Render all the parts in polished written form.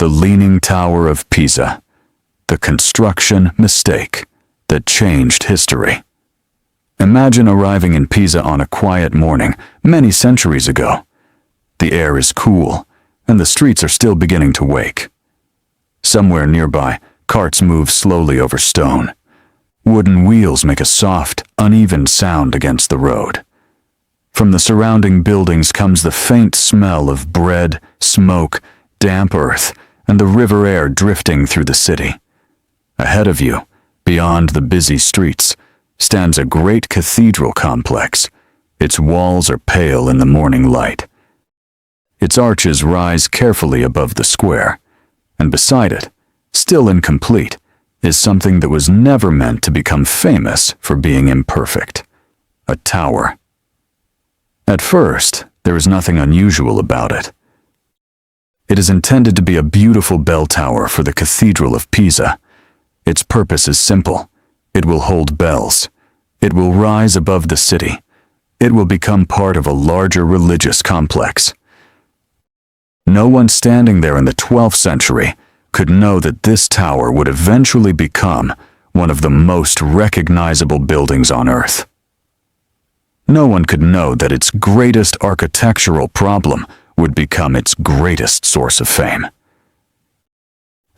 The Leaning Tower of Pisa, the construction mistake that changed history. Imagine arriving in Pisa on a quiet morning many centuries ago. The air is cool, and the streets are still beginning to wake. Somewhere nearby, carts move slowly over stone. Wooden wheels make a soft, uneven sound against the road. From the surrounding buildings comes the faint smell of bread, smoke, damp earth, and the river air drifting through the city. Ahead of you, beyond the busy streets, stands a great cathedral complex. Its walls are pale in the morning light. Its arches rise carefully above the square, and beside it, still incomplete, is something that was never meant to become famous for being imperfect: a tower. At first, there is nothing unusual about it. It is intended to be a beautiful bell tower for the Cathedral of Pisa. Its purpose is simple. It will hold bells. It will rise above the city. It will become part of a larger religious complex. No one standing there in the 12th century could know that this tower would eventually become one of the most recognizable buildings on Earth. No one could know that its greatest architectural problem would become its greatest source of fame.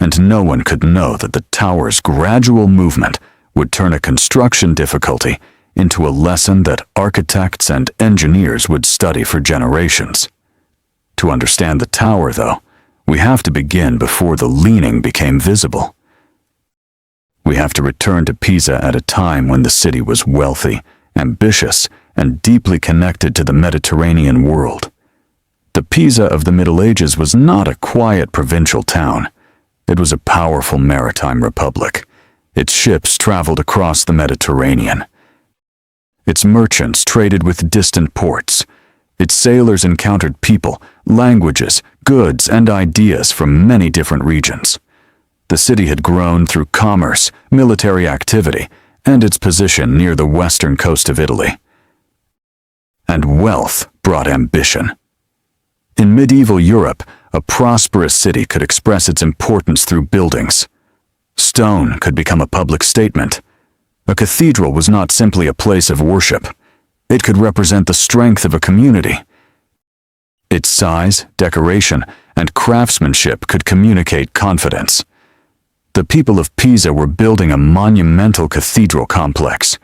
And no one could know that the tower's gradual movement would turn a construction difficulty into a lesson that architects and engineers would study for generations. To understand the tower, though, we have to begin before the leaning became visible. We have to return to Pisa at a time when the city was wealthy, ambitious, and deeply connected to the Mediterranean world. The Pisa of the Middle Ages was not a quiet provincial town. It was a powerful maritime republic. Its ships traveled across the Mediterranean. Its merchants traded with distant ports. Its sailors encountered people, languages, goods, and ideas from many different regions. The city had grown through commerce, military activity, and its position near the western coast of Italy. And wealth brought ambition. In medieval Europe, a prosperous city could express its importance through buildings. Stone could become a public statement. A cathedral was not simply a place of worship. It could represent the strength of a community. Its size, decoration, and craftsmanship could communicate confidence. The people of Pisa were building a monumental cathedral complex.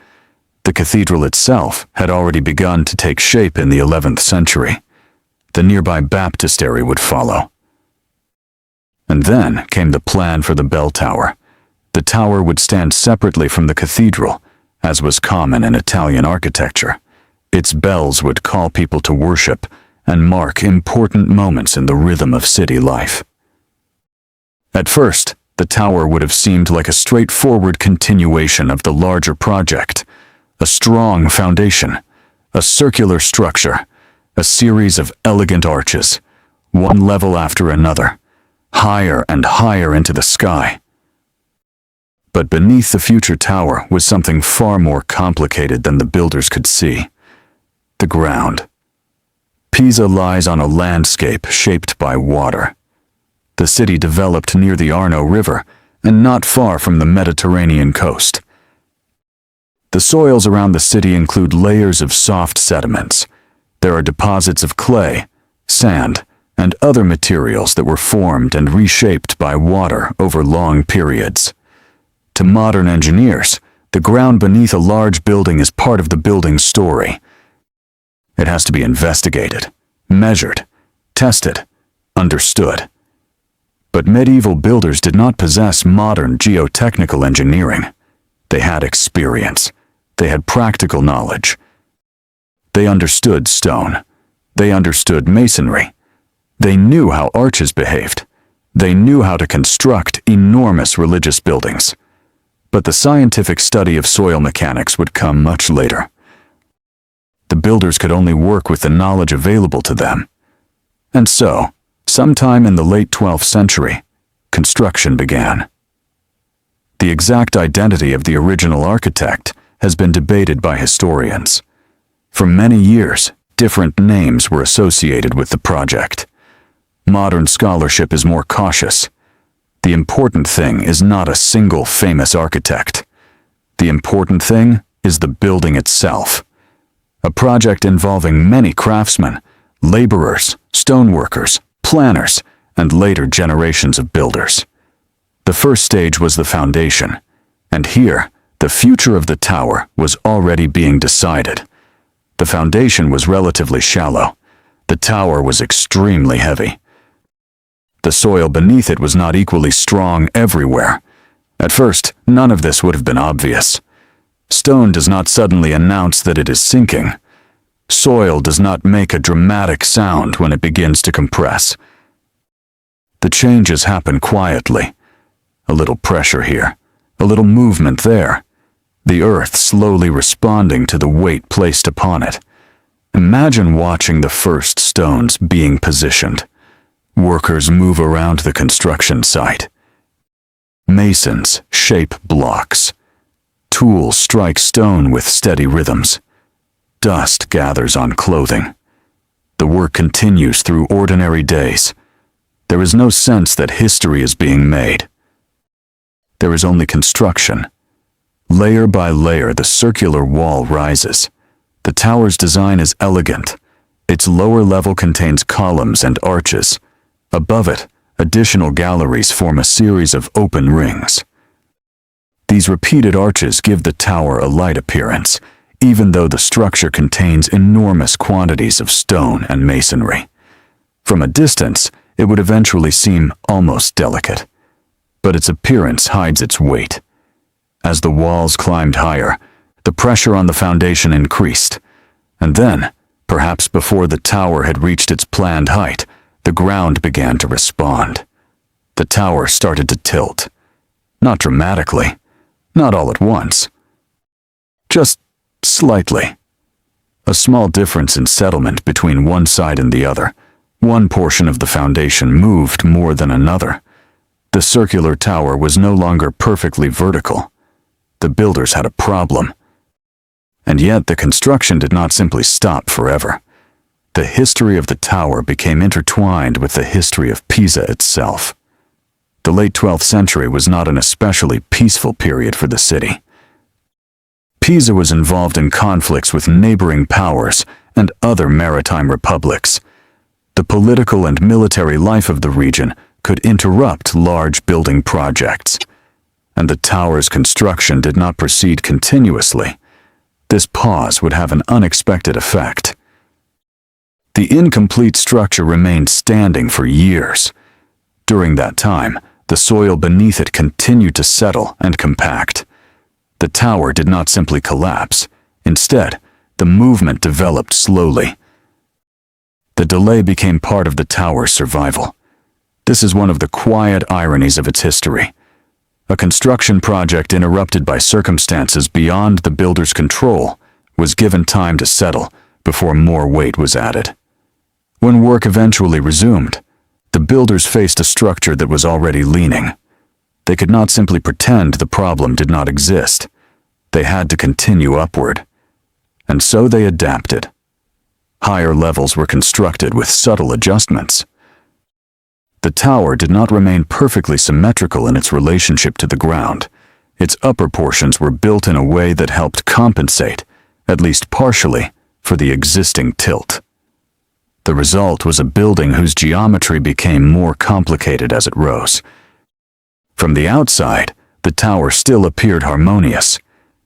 The cathedral itself had already begun to take shape in the 11th century. The nearby baptistry would follow. And then came the plan for the bell tower. The tower would stand separately from the cathedral, as was common in Italian architecture. Its bells would call people to worship and mark important moments in the rhythm of city life. At first, the tower would have seemed like a straightforward continuation of the larger project. A strong foundation, a circular structure, a series of elegant arches, one level after another, higher and higher into the sky. But beneath the future tower was something far more complicated than the builders could see: the ground. Pisa lies on a landscape shaped by water. The city developed near the Arno River and not far from the Mediterranean coast. The soils around the city include layers of soft sediments. There are deposits of clay, sand, and other materials that were formed and reshaped by water over long periods. To modern engineers, the ground beneath a large building is part of the building's story. It has to be investigated, measured, tested, understood. But medieval builders did not possess modern geotechnical engineering. They had experience. They had practical knowledge. They understood stone. They understood masonry. They knew how arches behaved. They knew how to construct enormous religious buildings. But the scientific study of soil mechanics would come much later. The builders could only work with the knowledge available to them. And so, sometime in the late 12th century, construction began. The exact identity of the original architect has been debated by historians. For many years, different names were associated with the project. modern scholarship is more cautious. The important thing is not a single famous architect. The important thing is the building itself. A project involving many craftsmen, laborers, stoneworkers, planners, and later generations of builders. The first stage was the foundation, and here, the future of the tower was already being decided. The foundation was relatively shallow. The tower was extremely heavy. The soil beneath it was not equally strong everywhere. At first, none of this would have been obvious. Stone does not suddenly announce that it is sinking. Soil does not make a dramatic sound when it begins to compress. The changes happen quietly. A little pressure here, a little movement there. The earth slowly responding to the weight placed upon it. Imagine watching the first stones being positioned. Workers move around the construction site. Masons shape blocks. Tools strike stone with steady rhythms. Dust gathers on clothing. The work continues through ordinary days. There is no sense that history is being made. There is only construction. Layer by layer, the circular wall rises. The tower's design is elegant. Its lower level contains columns and arches. Above it, additional galleries form a series of open rings. These repeated arches give the tower a light appearance, even though the structure contains enormous quantities of stone and masonry. From a distance, it would eventually seem almost delicate, but its appearance hides its weight. As the walls climbed higher, the pressure on the foundation increased, and then, perhaps before the tower had reached its planned height, the ground began to respond. The tower started to tilt. Not dramatically, not all at once. Just slightly. A small difference in settlement between one side and the other. One portion of the foundation moved more than another. The circular tower was no longer perfectly vertical. The builders had a problem. And yet the construction did not simply stop forever. The history of the tower became intertwined with the history of Pisa itself. The late 12th century was not an especially peaceful period for the city. Pisa was involved in conflicts with neighboring powers and other maritime republics. The political and military life of the region could interrupt large building projects, and the tower's construction did not proceed continuously. This pause would have an unexpected effect. The incomplete structure remained standing for years. During that time, the soil beneath it continued to settle and compact. The tower did not simply collapse. Instead, the movement developed slowly. The delay became part of the tower's survival. This is one of the quiet ironies of its history. A construction project interrupted by circumstances beyond the builder's control was given time to settle before more weight was added. When work eventually resumed, the builders faced a structure that was already leaning. They could not simply pretend the problem did not exist. They had to continue upward. And so they adapted. Higher levels were constructed with subtle adjustments. The tower did not remain perfectly symmetrical in its relationship to the ground. Its upper portions were built in a way that helped compensate, at least partially, for the existing tilt. The result was a building whose geometry became more complicated as it rose. From the outside, the tower still appeared harmonious.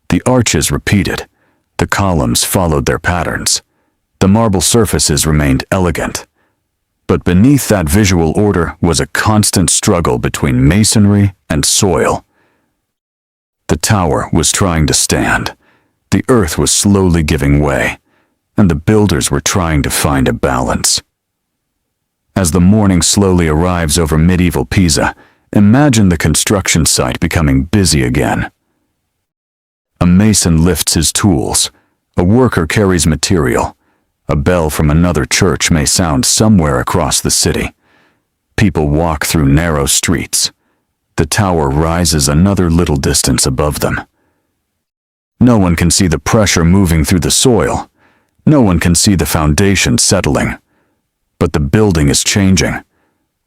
The arches repeated. The columns followed their patterns. The marble surfaces remained elegant. But beneath that visual order was a constant struggle between masonry and soil. The tower was trying to stand. The earth was slowly giving way, and the builders were trying to find a balance. As the morning slowly arrives over medieval Pisa, imagine the construction site becoming busy again. A mason lifts his tools. A worker carries material. A bell from another church may sound somewhere across the city. People walk through narrow streets. The tower rises another little distance above them. No one can see the pressure moving through the soil. No one can see the foundation settling. But the building is changing.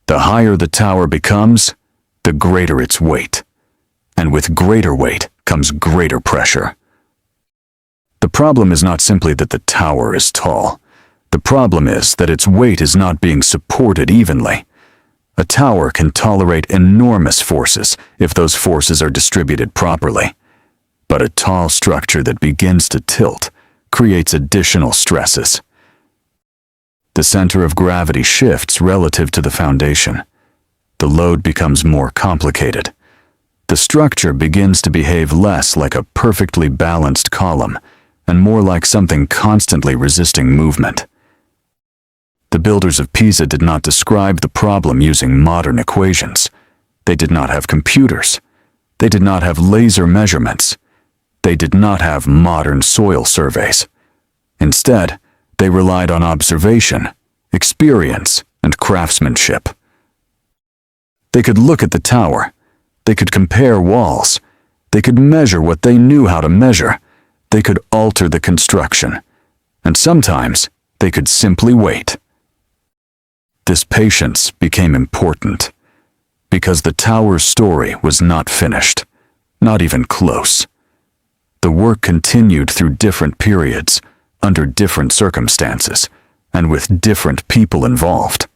The higher the tower becomes, the greater its weight. And with greater weight comes greater pressure. The problem is not simply that the tower is tall. The problem is that its weight is not being supported evenly. A tower can tolerate enormous forces if those forces are distributed properly. But a tall structure that begins to tilt creates additional stresses. The center of gravity shifts relative to the foundation. The load becomes more complicated. The structure begins to behave less like a perfectly balanced column and more like something constantly resisting movement. The builders of Pisa did not describe the problem using modern equations. They did not have computers. They did not have laser measurements. They did not have modern soil surveys. Instead, they relied on observation, experience, and craftsmanship. They could look at the tower. They could compare walls. They could measure what they knew how to measure. They could alter the construction. And sometimes, they could simply wait. This patience became important because the tower's story was not finished, not even close. The work continued through different periods, under different circumstances, and with different people involved.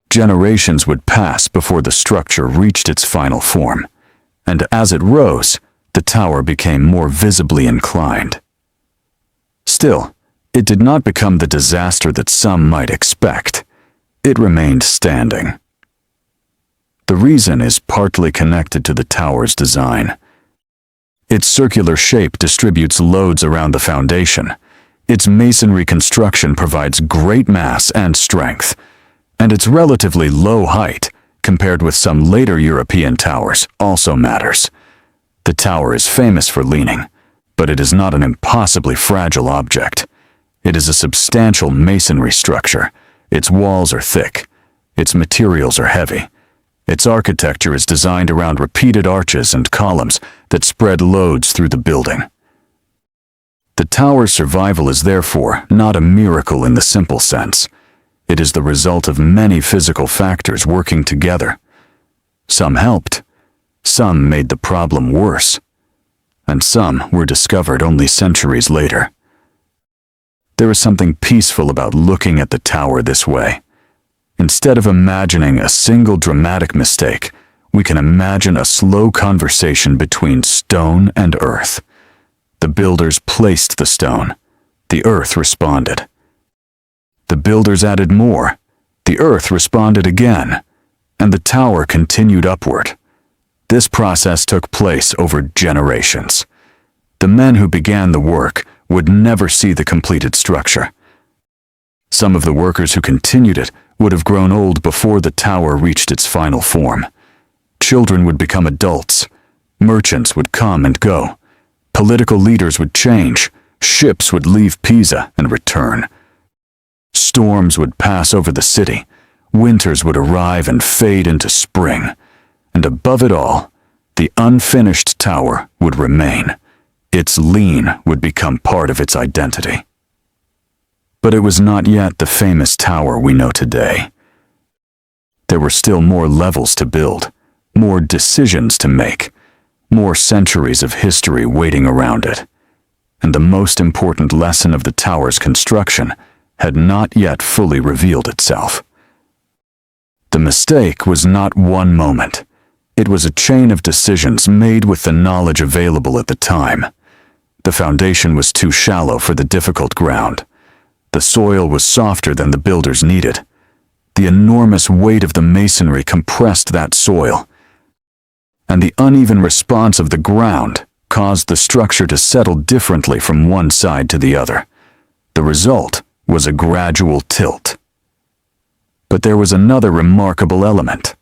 Generations would pass before the structure reached its final form, and as it rose, the tower became more visibly inclined. Still, it did not become the disaster that some might expect. It remained standing. The reason is partly connected to the tower's design. Its circular shape distributes loads around the foundation. Its masonry construction provides great mass and strength, and its relatively low height, compared with some later European towers, also matters. The tower is famous for leaning, but it is not an impossibly fragile object. It is a substantial masonry structure. Its walls are thick. Its materials are heavy. Its architecture is designed around repeated arches and columns that spread loads through the building. The tower's survival is therefore not a miracle in the simple sense. It is the result of many physical factors working together. Some helped, some made the problem worse, and some were discovered only centuries later. There is something peaceful about looking at the tower this way. Instead of imagining a single dramatic mistake, we can imagine a slow conversation between stone and earth. The builders placed the stone. The earth responded. The builders added more. The earth responded again, and the tower continued upward. This process took place over generations. The men who began the work would never see the completed structure. Some of the workers who continued it would have grown old before the tower reached its final form. Children would become adults. Merchants would come and go. Political leaders would change. Ships would leave Pisa and return. Storms would pass over the city. Winters would arrive and fade into spring. And above it all, the unfinished tower would remain. Its lean would become part of its identity. But it was not yet the famous tower we know today. There were still more levels to build, more decisions to make, more centuries of history waiting around it. And the most important lesson of the tower's construction had not yet fully revealed itself. The mistake was not one moment. It was a chain of decisions made with the knowledge available at the time. The foundation was too shallow for the difficult ground. The soil was softer than the builders needed. The enormous weight of the masonry compressed that soil, and the uneven response of the ground caused the structure to settle differently from one side to the other. The result was a gradual tilt. But there was another remarkable element.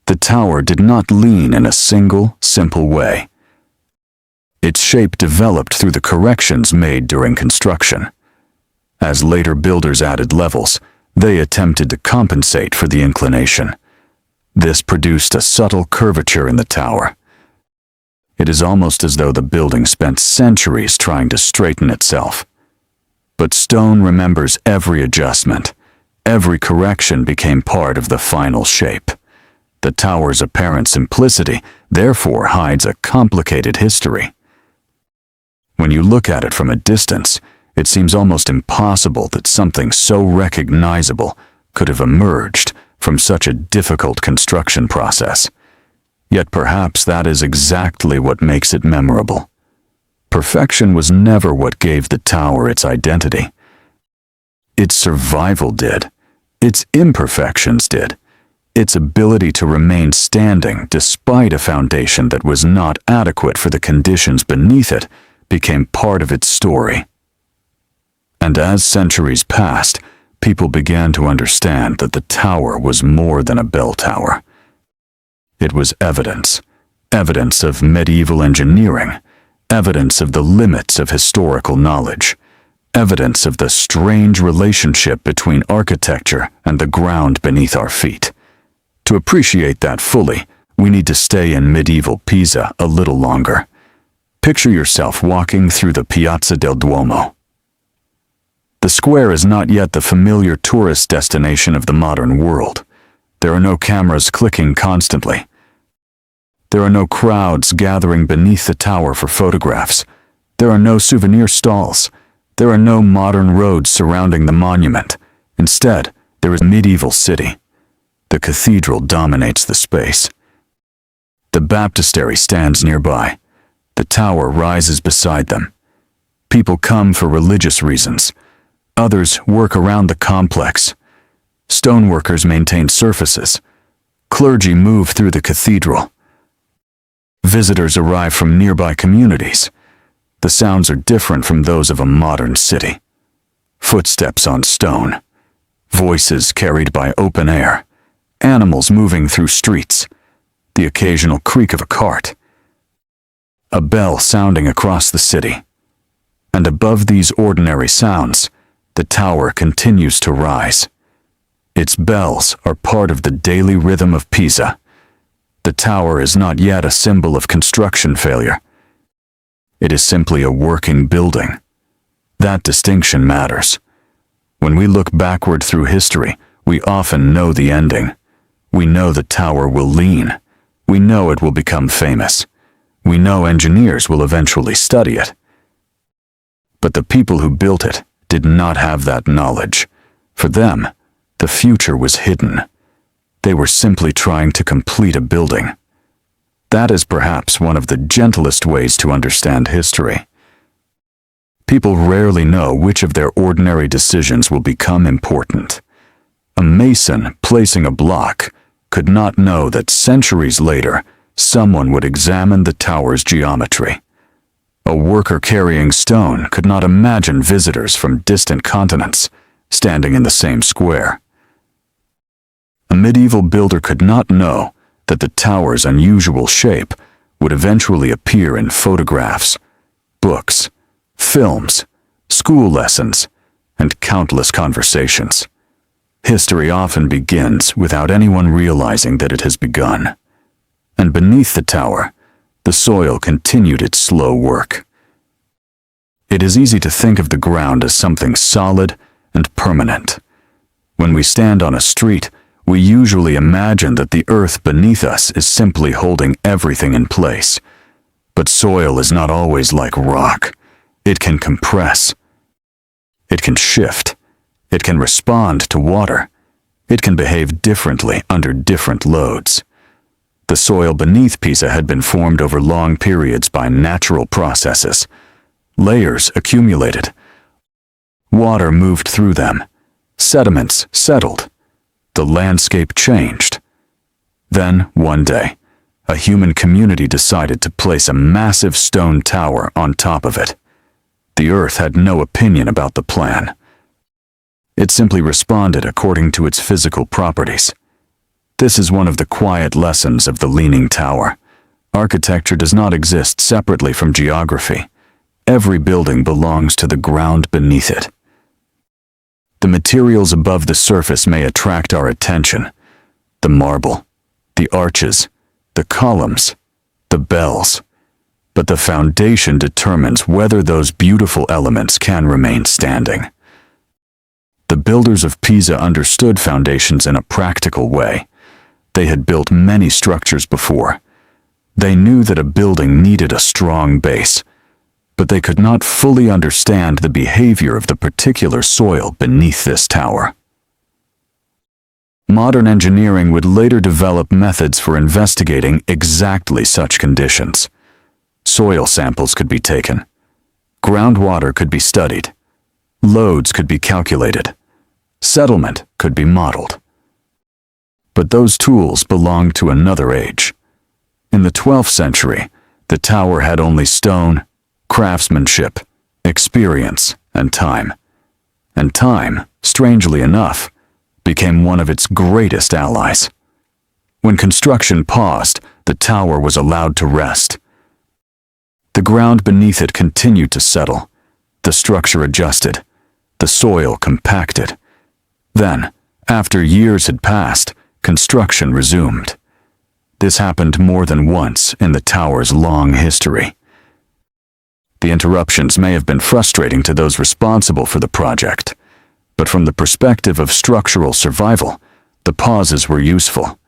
The tower did not lean in a single, simple way. Its shape developed through the corrections made during construction. As later builders added levels, they attempted to compensate for the inclination. This produced a subtle curvature in the tower. It is almost as though the building spent centuries trying to straighten itself. But stone remembers every adjustment. Every correction became part of the final shape. The tower's apparent simplicity, therefore, hides a complicated history. When you look at it from a distance, it seems almost impossible that something so recognizable could have emerged from such a difficult construction process. Yet perhaps that is exactly what makes it memorable. Perfection was never what gave the tower its identity. Its survival did. Its imperfections did. Its ability to remain standing despite a foundation that was not adequate for the conditions beneath it became part of its story. And as centuries passed, people began to understand that the tower was more than a bell tower. It was evidence of medieval engineering, evidence of the limits of historical knowledge, evidence of the strange relationship between architecture and the ground beneath our feet. To appreciate that fully, we need to stay in medieval Pisa a little longer. Picture yourself walking through the Piazza del Duomo. The square is not yet the familiar tourist destination of the modern world. There are no cameras clicking constantly. There are no crowds gathering beneath the tower for photographs. There are no souvenir stalls. There are no modern roads surrounding the monument. Instead, there is a medieval city. The cathedral dominates the space. The baptistry stands nearby. The tower rises beside them. People come for religious reasons. Others work around the complex. Stoneworkers maintain surfaces. Clergy move through the cathedral. Visitors arrive from nearby communities. The sounds are different from those of a modern city. Footsteps on stone. Voices carried by open air. Animals moving through streets. The occasional creak of a cart. A bell sounding across the city. And above these ordinary sounds, the tower continues to rise. Its bells are part of the daily rhythm of Pisa. The tower is not yet a symbol of construction failure. It is simply a working building. That distinction matters. When we look backward through history, we often know the ending. We know the tower will lean. We know it will become famous. We know engineers will eventually study it. But the people who built it did not have that knowledge. For them, the future was hidden. They were simply trying to complete a building. That is perhaps one of the gentlest ways to understand history. People rarely know which of their ordinary decisions will become important. A mason placing a block could not know that centuries later, someone would examine the tower's geometry. A worker carrying stone could not imagine visitors from distant continents standing in the same square. A medieval builder could not know that the tower's unusual shape would eventually appear in photographs, books, films, school lessons, and countless conversations. History often begins without anyone realizing that it has begun. And beneath the tower, the soil continued its slow work. It is easy to think of the ground as something solid and permanent. When we stand on a street, we usually imagine that the earth beneath us is simply holding everything in place. But soil is not always like rock. It can compress. It can shift. It can respond to water. It can behave differently under different loads. The soil beneath Pisa had been formed over long periods by natural processes. Layers accumulated. Water moved through them. Sediments settled. The landscape changed. Then, one day, a human community decided to place a massive stone tower on top of it. The earth had no opinion about the plan. It simply responded according to its physical properties. This is one of the quiet lessons of the Leaning Tower. Architecture does not exist separately from geography. Every building belongs to the ground beneath it. The materials above the surface may attract our attention. The marble, the arches, the columns, the bells. But the foundation determines whether those beautiful elements can remain standing. The the builders of Pisa understood foundations in a practical way. They had built many structures before. They knew that a building needed a strong base, but they could not fully understand the behavior of the particular soil beneath this tower. Modern engineering would later develop methods for investigating exactly such conditions. Soil samples could be taken. Groundwater could be studied. Loads could be calculated. Settlement could be modeled. But those tools belonged to another age. In the 12th century, the tower had only stone, craftsmanship, experience, and time. And time, strangely enough, became one of its greatest allies. When construction paused, the tower was allowed to rest. The ground beneath it continued to settle. The structure adjusted. The soil compacted. Then, after years had passed, construction resumed. This happened more than once in the tower's long history. The interruptions may have been frustrating to those responsible for the project, but from the perspective of structural survival, the pauses were useful.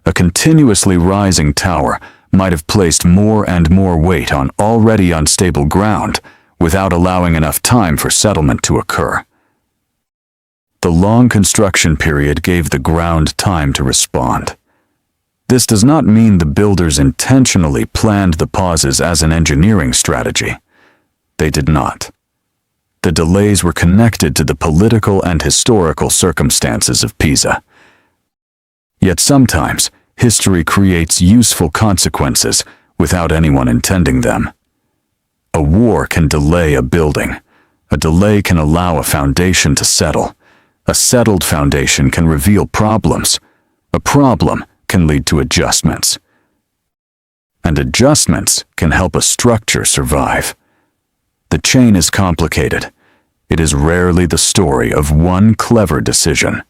A continuously rising tower might have placed more and more weight on already unstable ground without allowing enough time for settlement to occur. The long construction period gave the ground time to respond. This does not mean the builders intentionally planned the pauses as an engineering strategy. They did not. The delays were connected to the political and historical circumstances of Pisa. Yet sometimes, history creates useful consequences without anyone intending them. A war can delay a building. A delay can allow a foundation to settle. A settled foundation can reveal problems. A problem can lead to adjustments. And adjustments can help a structure survive. The chain is complicated. It is rarely the story of one clever decision.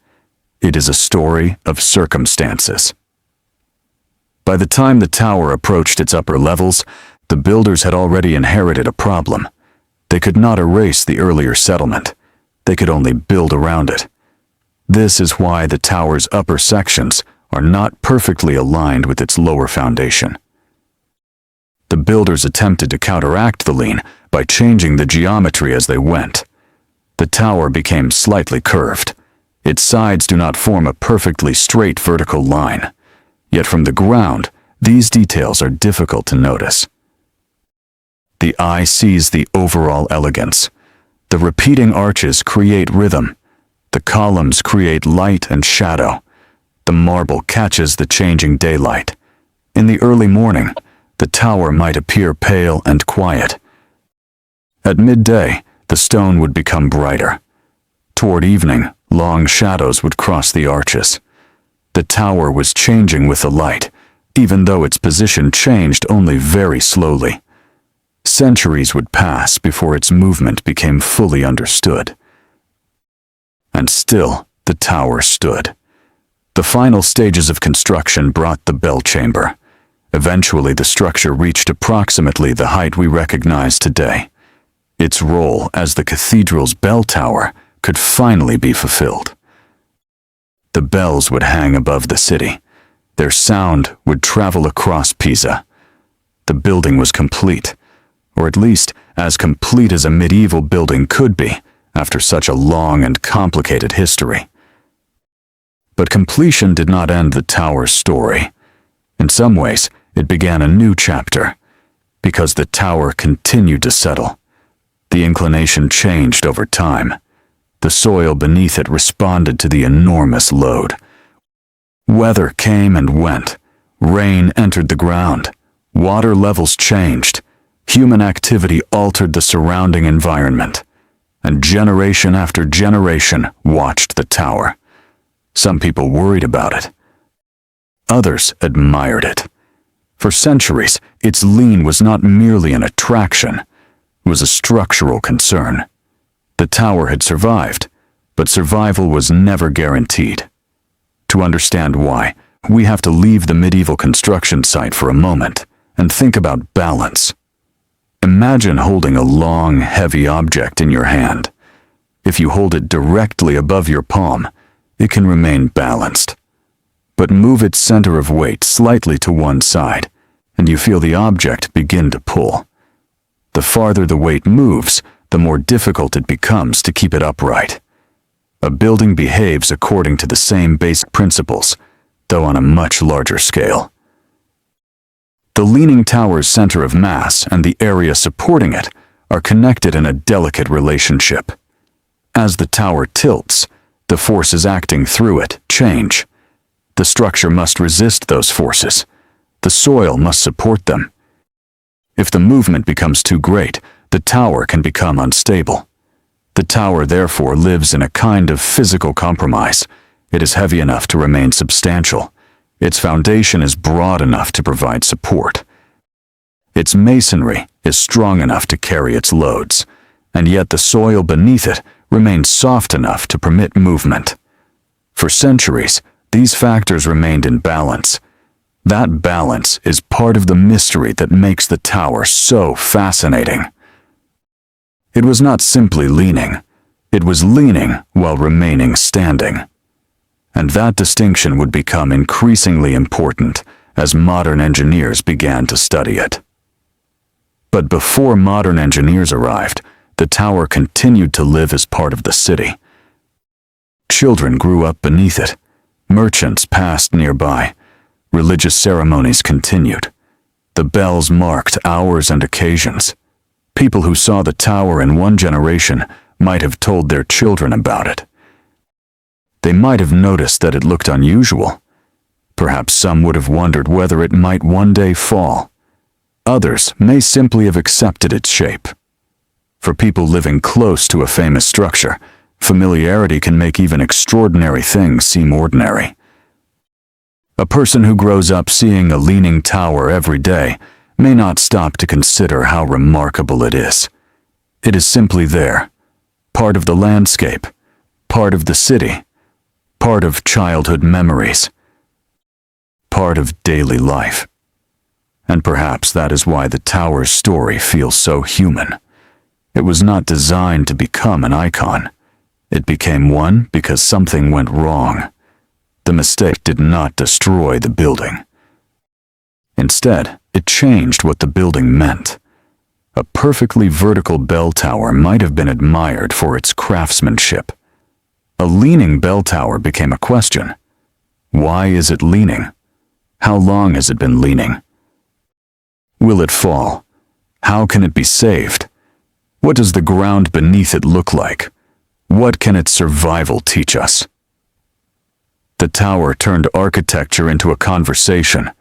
It is a story of circumstances. By the time the tower approached its upper levels, the builders had already inherited a problem. They could not erase the earlier settlement. They could only build around it. This is why the tower's upper sections are not perfectly aligned with its lower foundation. The builders attempted to counteract the lean by changing the geometry as they went. The tower became slightly curved. Its sides do not form a perfectly straight vertical line. Yet from the ground, these details are difficult to notice. The eye sees the overall elegance. The repeating arches create rhythm. The columns create light and shadow. The marble catches the changing daylight. In the early morning, the tower might appear pale and quiet. At midday, the stone would become brighter. Toward evening, long shadows would cross the arches. The tower was changing with the light, even though its position changed only very slowly. Centuries would pass before its movement became fully understood. And still, the tower stood. The final stages of construction brought the bell chamber. Eventually, the structure reached approximately the height we recognize today. Its role as the cathedral's bell tower could finally be fulfilled. The bells would hang above the city. Their sound would travel across Pisa. The building was complete, or at least as complete as a medieval building could be after such a long and complicated history. But completion did not end the tower's story. In some ways, it began a new chapter, because the tower continued to settle. The inclination changed over time. The soil beneath it responded to the enormous load. Weather came and went. Rain entered the ground. Water levels changed. Human activity altered the surrounding environment. And generation after generation watched the tower. Some people worried about it. Others admired it. For centuries, its lean was not merely an attraction. It was a structural concern. The tower had survived, but survival was never guaranteed. To understand why, we have to leave the medieval construction site for a moment and think about balance. Imagine holding a long, heavy object in your hand. If you hold it directly above your palm, it can remain balanced. But move its center of weight slightly to one side, and you feel the object begin to pull. The farther the weight moves, the more difficult it becomes to keep it upright. A building behaves according to the same basic principles, though on a much larger scale. The Leaning Tower's center of mass and the area supporting it are connected in a delicate relationship. As the tower tilts, the forces acting through it change. The structure must resist those forces. The soil must support them. If the movement becomes too great, the tower can become unstable. The tower therefore lives in a kind of physical compromise. It is heavy enough to remain substantial. Its foundation is broad enough to provide support. Its masonry is strong enough to carry its loads, and yet the soil beneath it remains soft enough to permit movement. For centuries, these factors remained in balance. That balance is part of the mystery that makes the tower so fascinating. It was not simply leaning. It was leaning while remaining standing. And that distinction would become increasingly important as modern engineers began to study it. But before modern engineers arrived, the tower continued to live as part of the city. Children grew up beneath it. Merchants passed nearby. Religious ceremonies continued. The bells marked hours and occasions. People who saw the tower in one generation might have told their children about it. They might have noticed that it looked unusual. Perhaps some would have wondered whether it might one day fall. Others may simply have accepted its shape. For people living close to a famous structure, familiarity can make even extraordinary things seem ordinary. A person who grows up seeing a leaning tower every day may not stop to consider how remarkable it is. It is simply there, part of the landscape, part of the city, part of childhood memories, part of daily life. And perhaps that is why the tower's story feels so human. It was not designed to become an icon. It became one because something went wrong. The mistake did not destroy the building. Instead, it changed what the building meant. A perfectly vertical bell tower might have been admired for its craftsmanship. A leaning bell tower became a question. Why is it leaning? How long has it been leaning? Will it fall? How can it be saved? What does the ground beneath it look like? What can its survival teach us? The tower turned architecture into a conversation,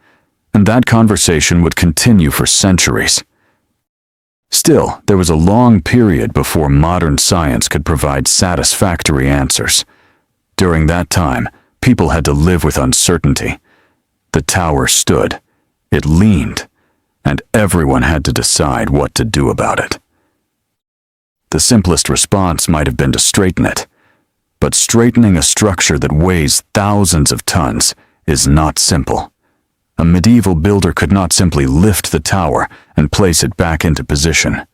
and that conversation would continue for centuries. Still, there was a long period before modern science could provide satisfactory answers. During that time, people had to live with uncertainty. The tower stood, it leaned, and everyone had to decide what to do about it. The simplest response might have been to straighten it, but straightening a structure that weighs thousands of tons is not simple. A medieval builder could not simply lift the tower and place it back into position.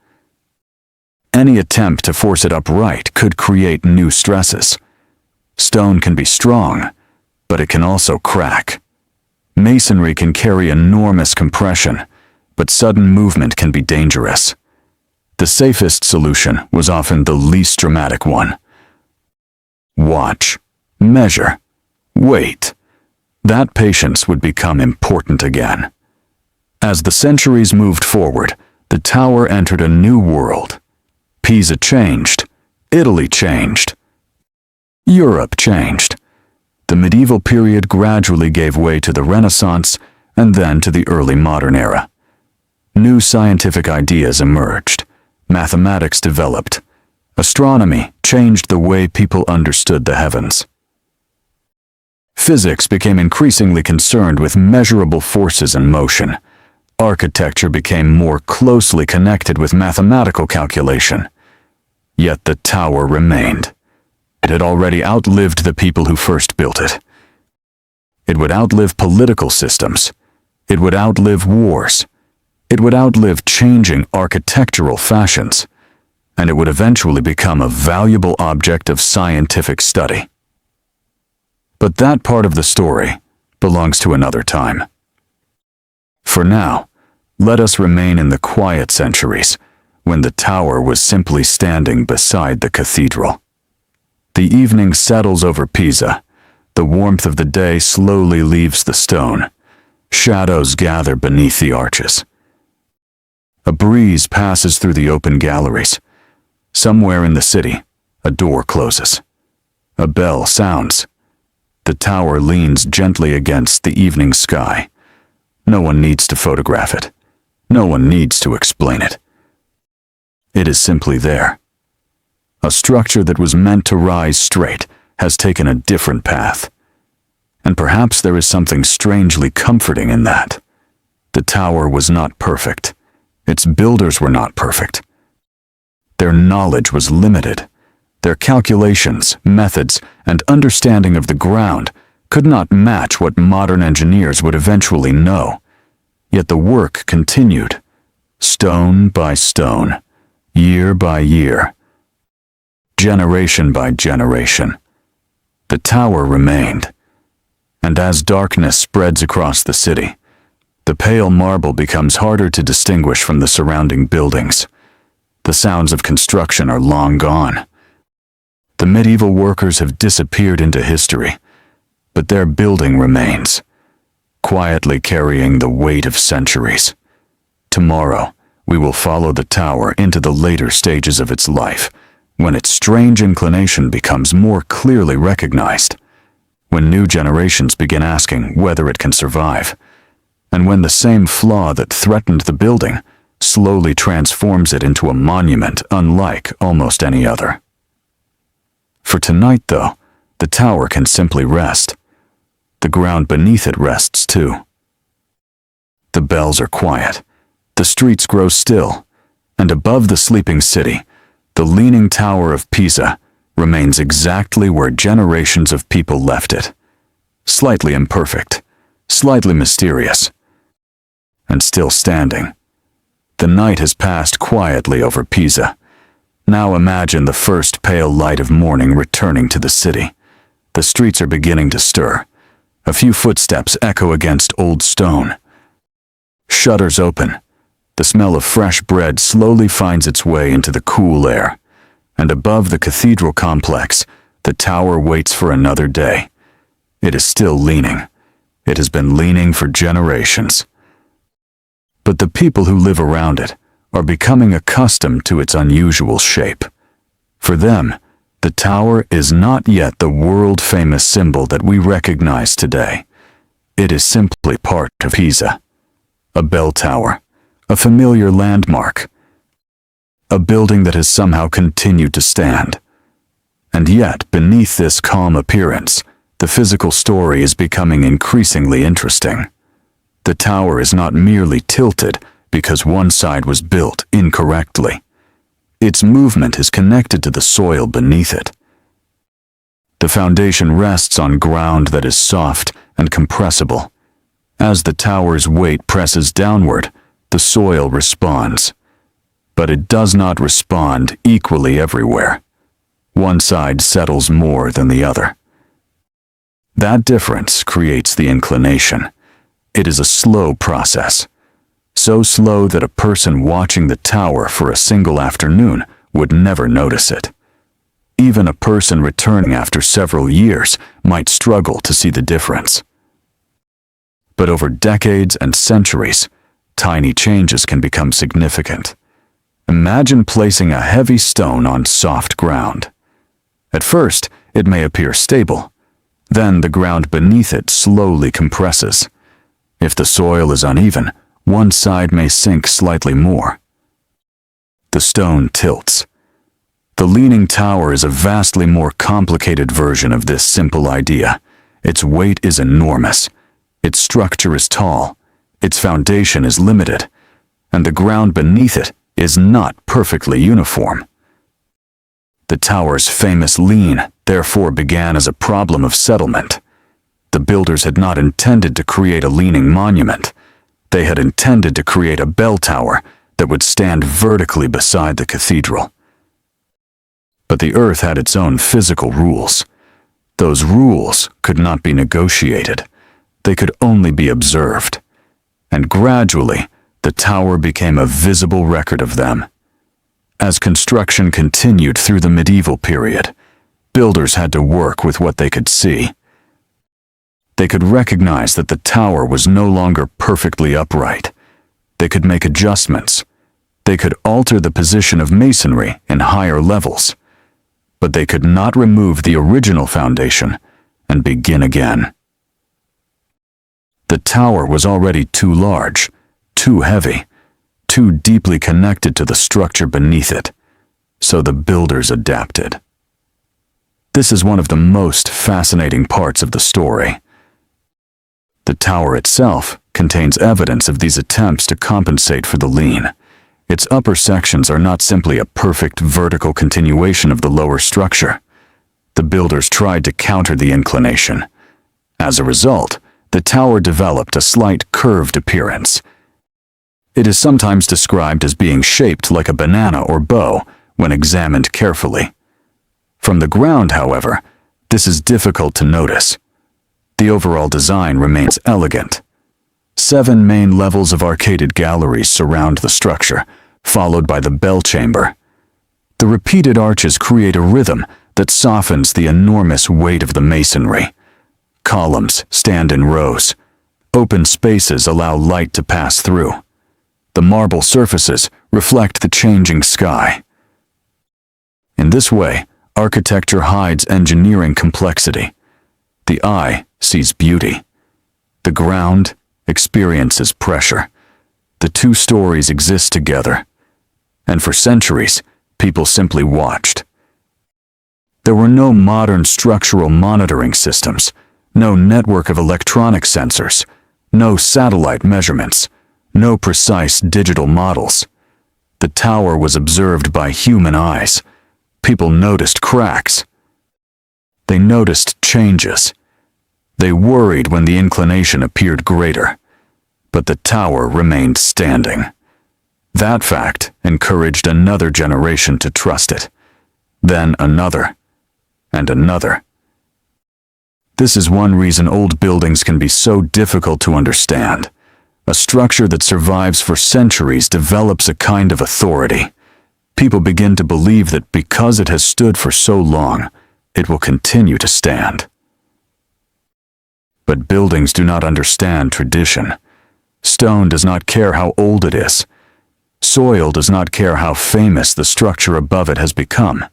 Any attempt to force it upright could create new stresses. Stone can be strong, but it can also crack. Masonry can carry enormous compression, but sudden movement can be dangerous. The safest solution was often the least dramatic one. Watch, measure, wait. That patience would become important again. As the centuries moved forward, the tower entered a new world. Pisa changed. Italy changed. Europe changed. The medieval period gradually gave way to the Renaissance and then to the early modern era. New scientific ideas emerged. Mathematics developed. Astronomy changed the way people understood the heavens. Physics became increasingly concerned with measurable forces and motion. Architecture became more closely connected with mathematical calculation. Yet the tower remained. It had already outlived the people who first built it. It would outlive political systems. It would outlive wars. It would outlive changing architectural fashions. and it would eventually become a valuable object of scientific study. But that part of the story belongs to another time. For now, let us remain in the quiet centuries, when the tower was simply standing beside the cathedral. The evening settles over Pisa. The warmth of the day slowly leaves the stone. Shadows gather beneath the arches. A breeze passes through the open galleries. Somewhere in the city, a door closes. A bell sounds. The tower leans gently against the evening sky. No one needs to photograph it. No one needs to explain it. It is simply there. A structure that was meant to rise straight has taken a different path. And perhaps there is something strangely comforting in that. The tower was not perfect. Its builders were not perfect. Their knowledge was limited. Their calculations, methods, and understanding of the ground could not match what modern engineers would eventually know. Yet the work continued, stone by stone, year by year, generation by generation. The tower remained, and as darkness spreads across the city, the pale marble becomes harder to distinguish from the surrounding buildings. The sounds of construction are long gone. The medieval workers have disappeared into history, but their building remains, quietly carrying the weight of centuries. Tomorrow, we will follow the tower into the later stages of its life, when its strange inclination becomes more clearly recognized, when new generations begin asking whether it can survive, and when the same flaw that threatened the building slowly transforms it into a monument unlike almost any other. For tonight, though, the tower can simply rest. The ground beneath it rests too. The bells are quiet. The streets grow still, and above the sleeping city, the Leaning Tower of Pisa remains exactly where generations of people left it. Slightly imperfect, slightly mysterious, and still standing. The night has passed quietly over Pisa. Now imagine the first pale light of morning returning to the city. The streets are beginning to stir. A few footsteps echo against old stone. Shutters open. The smell of fresh bread slowly finds its way into the cool air, and above the cathedral complex, the tower waits for another day. It is still leaning. It has been leaning for generations. But the people who live around it are becoming accustomed to its unusual shape. For them, the tower is not yet the world-famous symbol that we recognize today. It is simply part of Pisa. A bell tower, a familiar landmark, a building that has somehow continued to stand. And yet, beneath this calm appearance, the physical story is becoming increasingly interesting. The tower is not merely tilted because one side was built incorrectly. Its movement is connected to the soil beneath it. The foundation rests on ground that is soft and compressible. As the tower's weight presses downward, the soil responds. But it does not respond equally everywhere. One side settles more than the other. That difference creates the inclination. It is a slow process, so slow that a person watching the tower for a single afternoon would never notice it. Even a person returning after several years might struggle to see the difference. But over decades and centuries, tiny changes can become significant. Imagine placing a heavy stone on soft ground. At first, it may appear stable. Then the ground beneath it slowly compresses. If the soil is uneven, one side may sink slightly more. The stone tilts. The Leaning Tower is a vastly more complicated version of this simple idea. Its weight is enormous. Its structure is tall. Its foundation is limited. And the ground beneath it is not perfectly uniform. The tower's famous lean, therefore, began as a problem of settlement. The builders had not intended to create a leaning monument. They had intended to create a bell tower that would stand vertically beside the cathedral. But the Earth had its own physical rules. Those rules could not be negotiated. They could only be observed. And gradually, the tower became a visible record of them. As construction continued through the medieval period, builders had to work with what they could see. They could recognize that the tower was no longer perfectly upright. They could make adjustments. They could alter the position of masonry in higher levels. But they could not remove the original foundation and begin again. The tower was already too large, too heavy, too deeply connected to the structure beneath it, so the builders adapted. This is one of the most fascinating parts of the story. The tower itself contains evidence of these attempts to compensate for the lean. Its upper sections are not simply a perfect vertical continuation of the lower structure. The builders tried to counter the inclination. As a result, the tower developed a slight curved appearance. It is sometimes described as being shaped like a banana or bow when examined carefully. From the ground, however, this is difficult to notice. The overall design remains elegant. 7 main levels of arcaded galleries surround the structure, followed by the bell chamber. The repeated arches create a rhythm that softens the enormous weight of the masonry. Columns stand in rows. Open spaces allow light to pass through. The marble surfaces reflect the changing sky. In this way, architecture hides engineering complexity. The eye sees beauty. The ground experiences pressure. The two stories exist together. And for centuries, people simply watched. There were no modern structural monitoring systems, no network of electronic sensors, no satellite measurements, no precise digital models. The tower was observed by human eyes. People noticed cracks. They noticed changes. They worried when the inclination appeared greater. But the tower remained standing. That fact encouraged another generation to trust it. Then another, and another. This is one reason old buildings can be so difficult to understand. A structure that survives for centuries develops a kind of authority. People begin to believe that because it has stood for so long, it will continue to stand. But buildings do not understand tradition. Stone does not care how old it is. Soil does not care how famous the structure above it has become.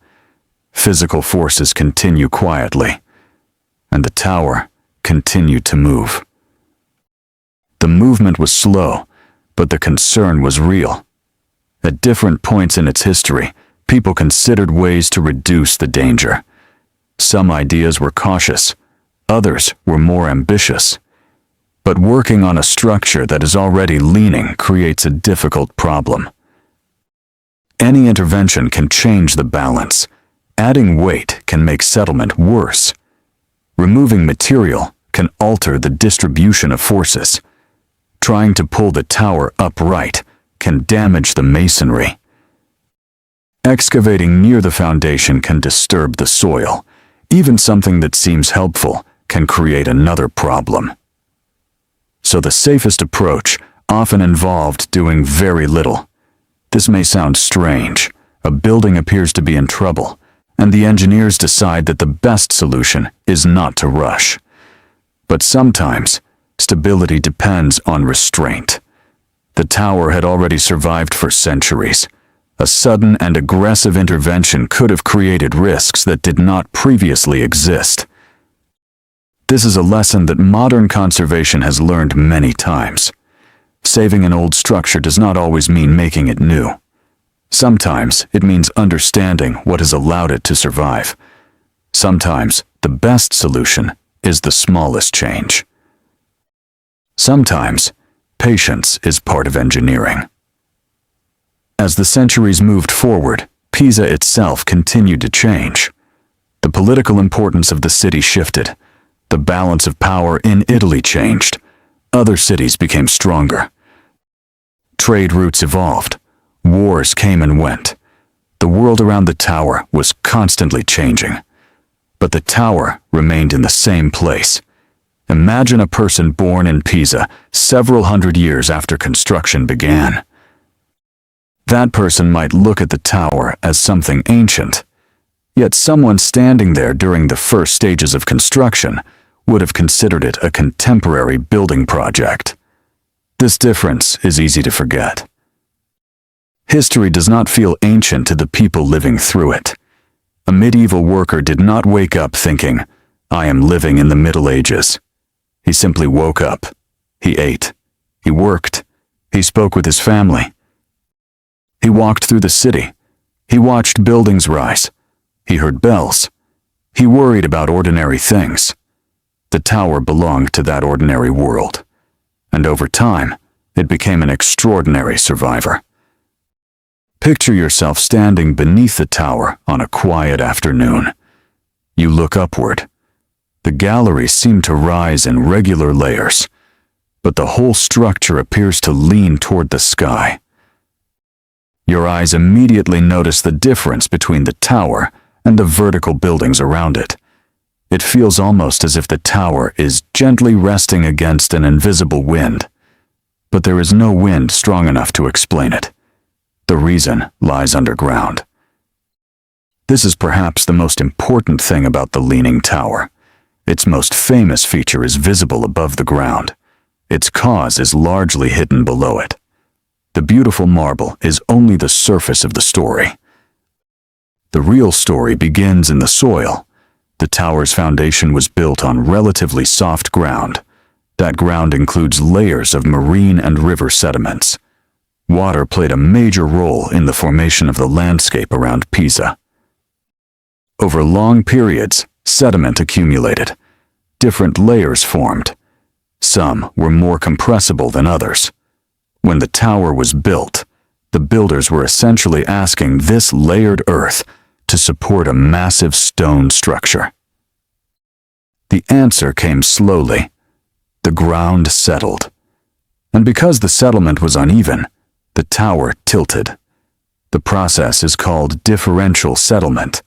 Physical forces continue quietly, and the tower continued to move. The movement was slow, but the concern was real. At different points in its history, people considered ways to reduce the danger. Some ideas were cautious, others were more ambitious. But working on a structure that is already leaning creates a difficult problem. Any intervention can change the balance. Adding weight can make settlement worse. Removing material can alter the distribution of forces. Trying to pull the tower upright can damage the masonry. Excavating near the foundation can disturb the soil. Even something that seems helpful can create another problem. So the safest approach often involved doing very little. This may sound strange. A building appears to be in trouble, and the engineers decide that the best solution is not to rush. But sometimes, stability depends on restraint. The tower had already survived for centuries. A sudden and aggressive intervention could have created risks that did not previously exist. This is a lesson that modern conservation has learned many times. Saving an old structure does not always mean making it new. Sometimes it means understanding what has allowed it to survive. Sometimes the best solution is the smallest change. Sometimes patience is part of engineering. As the centuries moved forward, Pisa itself continued to change. The political importance of the city shifted. The balance of power in Italy changed. Other cities became stronger. Trade routes evolved. Wars came and went. The world around the tower was constantly changing. But the tower remained in the same place. Imagine a person born in Pisa several hundred years after construction began. That person might look at the tower as something ancient, yet someone standing there during the first stages of construction would have considered it a contemporary building project. This difference is easy to forget. History does not feel ancient to the people living through it. A medieval worker did not wake up thinking, "I am living in the Middle Ages." He simply woke up. He ate. He worked. He spoke with his family. He walked through the city. He watched buildings rise. He heard bells. He worried about ordinary things. The tower belonged to that ordinary world. And over time, it became an extraordinary survivor. Picture yourself standing beneath the tower on a quiet afternoon. You look upward. The galleries seem to rise in regular layers, but the whole structure appears to lean toward the sky. Your eyes immediately notice the difference between the tower and the vertical buildings around it. It feels almost as if the tower is gently resting against an invisible wind, but there is no wind strong enough to explain it. The reason lies underground. This is perhaps the most important thing about the Leaning Tower. Its most famous feature is visible above the ground. Its cause is largely hidden below it. The beautiful marble is only the surface of the story. The real story begins in the soil. The tower's foundation was built on relatively soft ground. That ground includes layers of marine and river sediments. Water played a major role in the formation of the landscape around Pisa. Over long periods, sediment accumulated. Different layers formed. Some were more compressible than others. When the tower was built, the builders were essentially asking this layered earth to support a massive stone structure. The answer came slowly. The ground settled. And because the settlement was uneven, the tower tilted. The process is called differential settlement.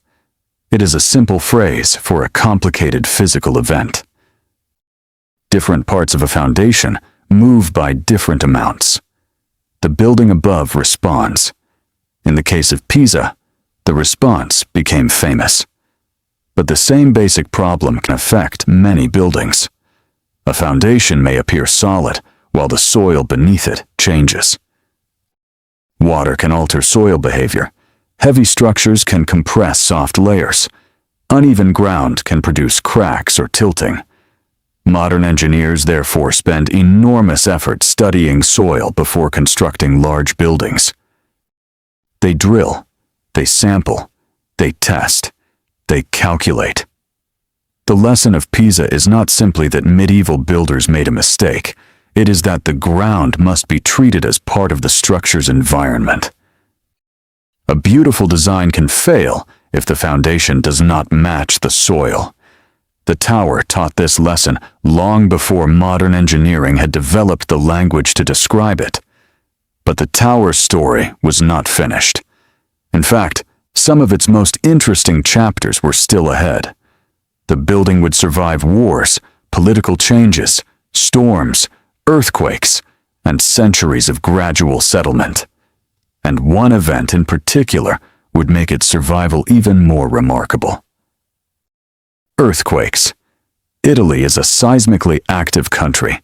It is a simple phrase for a complicated physical event. Different parts of a foundation move by different amounts. The building above responds. In the case of Pisa, the response became famous. But the same basic problem can affect many buildings. A foundation may appear solid, while the soil beneath it changes. Water can alter soil behavior. Heavy structures can compress soft layers. Uneven ground can produce cracks or tilting. Modern engineers therefore spend enormous effort studying soil before constructing large buildings. They drill, they sample, they test, they calculate. The lesson of Pisa is not simply that medieval builders made a mistake. It is that the ground must be treated as part of the structure's environment. A beautiful design can fail if the foundation does not match the soil. The tower taught this lesson long before modern engineering had developed the language to describe it. But the tower's story was not finished. In fact, some of its most interesting chapters were still ahead. The building would survive wars, political changes, storms, earthquakes, and centuries of gradual settlement. And one event in particular would make its survival even more remarkable. Earthquakes. Italy is a seismically active country.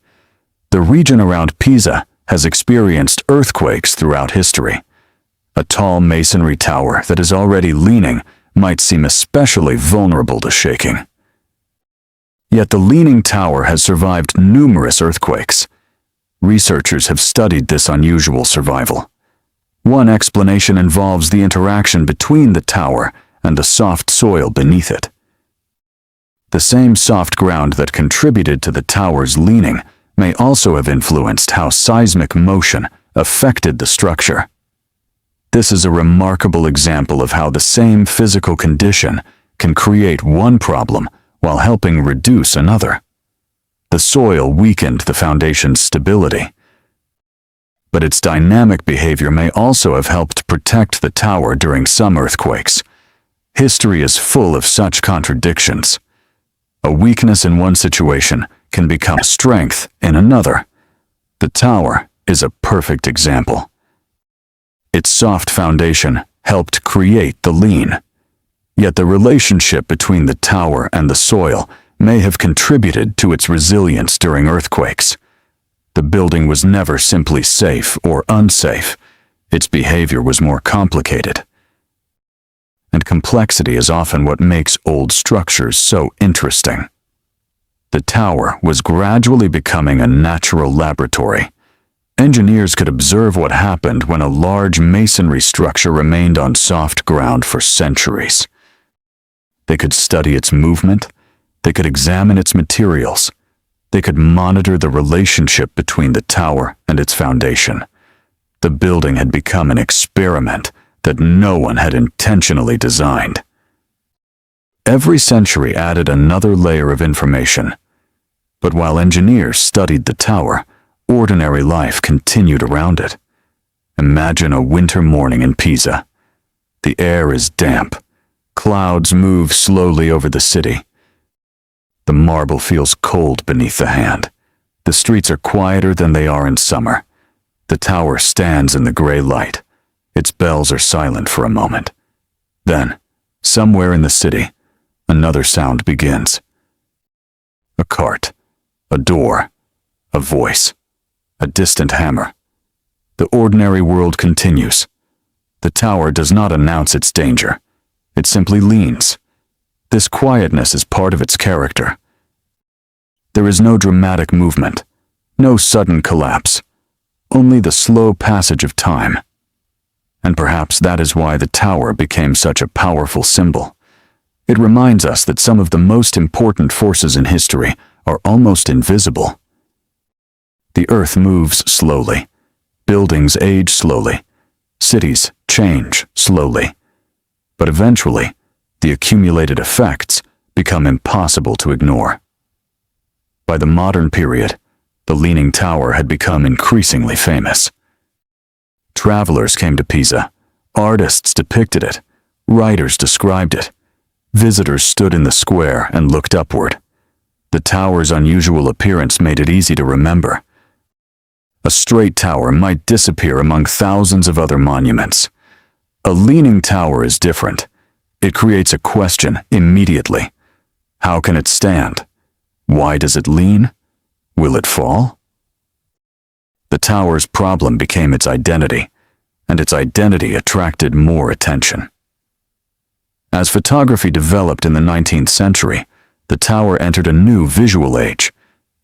The region around Pisa has experienced earthquakes throughout history. A tall masonry tower that is already leaning might seem especially vulnerable to shaking. Yet the Leaning Tower has survived numerous earthquakes. Researchers have studied this unusual survival. One explanation involves the interaction between the tower and the soft soil beneath it. The same soft ground that contributed to the tower's leaning may also have influenced how seismic motion affected the structure. This is a remarkable example of how the same physical condition can create one problem while helping reduce another. The soil weakened the foundation's stability. But its dynamic behavior may also have helped protect the tower during some earthquakes. History is full of such contradictions. A weakness in one situation can become a strength in another. The tower is a perfect example. Its soft foundation helped create the lean. Yet the relationship between the tower and the soil may have contributed to its resilience during earthquakes. The building was never simply safe or unsafe. Its behavior was more complicated. And complexity is often what makes old structures so interesting. The tower was gradually becoming a natural laboratory. Engineers could observe what happened when a large masonry structure remained on soft ground for centuries. They could study its movement. They could examine its materials. They could monitor the relationship between the tower and its foundation. The building had become an experiment that no one had intentionally designed. Every century added another layer of information. But while engineers studied the tower, ordinary life continued around it. Imagine a winter morning in Pisa. The air is damp. Clouds move slowly over the city. The marble feels cold beneath the hand. The streets are quieter than they are in summer. The tower stands in the gray light. Its bells are silent for a moment. Then, somewhere in the city, another sound begins. A cart, a door, a voice, a distant hammer. The ordinary world continues. The tower does not announce its danger. It simply leans. This quietness is part of its character. There is no dramatic movement, no sudden collapse, only the slow passage of time. And perhaps that is why the tower became such a powerful symbol. It reminds us that some of the most important forces in history are almost invisible. The earth moves slowly. Buildings age slowly. Cities change slowly. But eventually, the accumulated effects become impossible to ignore. By the modern period, the Leaning Tower had become increasingly famous. Travelers came to Pisa. Artists depicted it. Writers described it. Visitors stood in the square and looked upward. The tower's unusual appearance made it easy to remember. A straight tower might disappear among thousands of other monuments. A leaning tower is different. It creates a question immediately. How can it stand? Why does it lean? Will it fall? The tower's problem became its identity, and its identity attracted more attention. As photography developed in the 19th century, the tower entered a new visual age.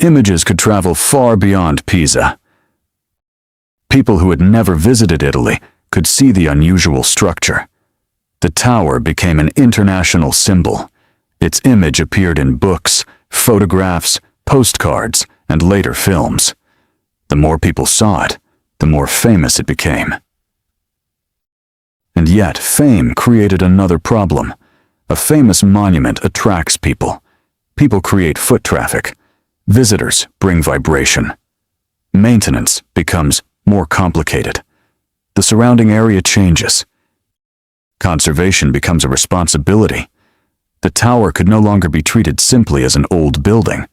Images could travel far beyond Pisa. People who had never visited Italy could see the unusual structure. The tower became an international symbol. Its image appeared in books, photographs, postcards, and later films. The more people saw it, the more famous it became. And yet, fame created another problem. A famous monument attracts people. People create foot traffic. Visitors bring vibration. Maintenance becomes more complicated. The surrounding area changes. Conservation becomes a responsibility. The tower could no longer be treated simply as an old building.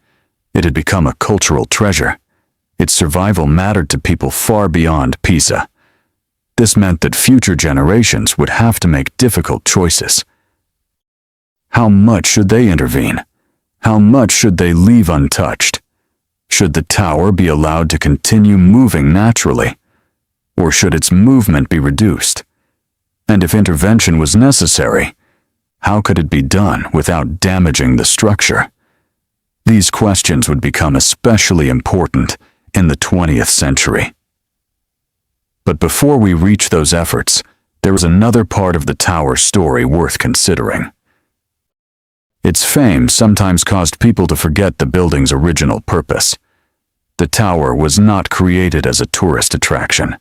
It had become a cultural treasure. Its survival mattered to people far beyond Pisa. This meant that future generations would have to make difficult choices. How much should they intervene? How much should they leave untouched? Should the tower be allowed to continue moving naturally? Or should its movement be reduced? And if intervention was necessary, how could it be done without damaging the structure? These questions would become especially important in the 20th century. But before we reach those efforts, there is another part of the tower story worth considering. Its fame sometimes caused people to forget the building's original purpose. The tower was not created as a tourist attraction.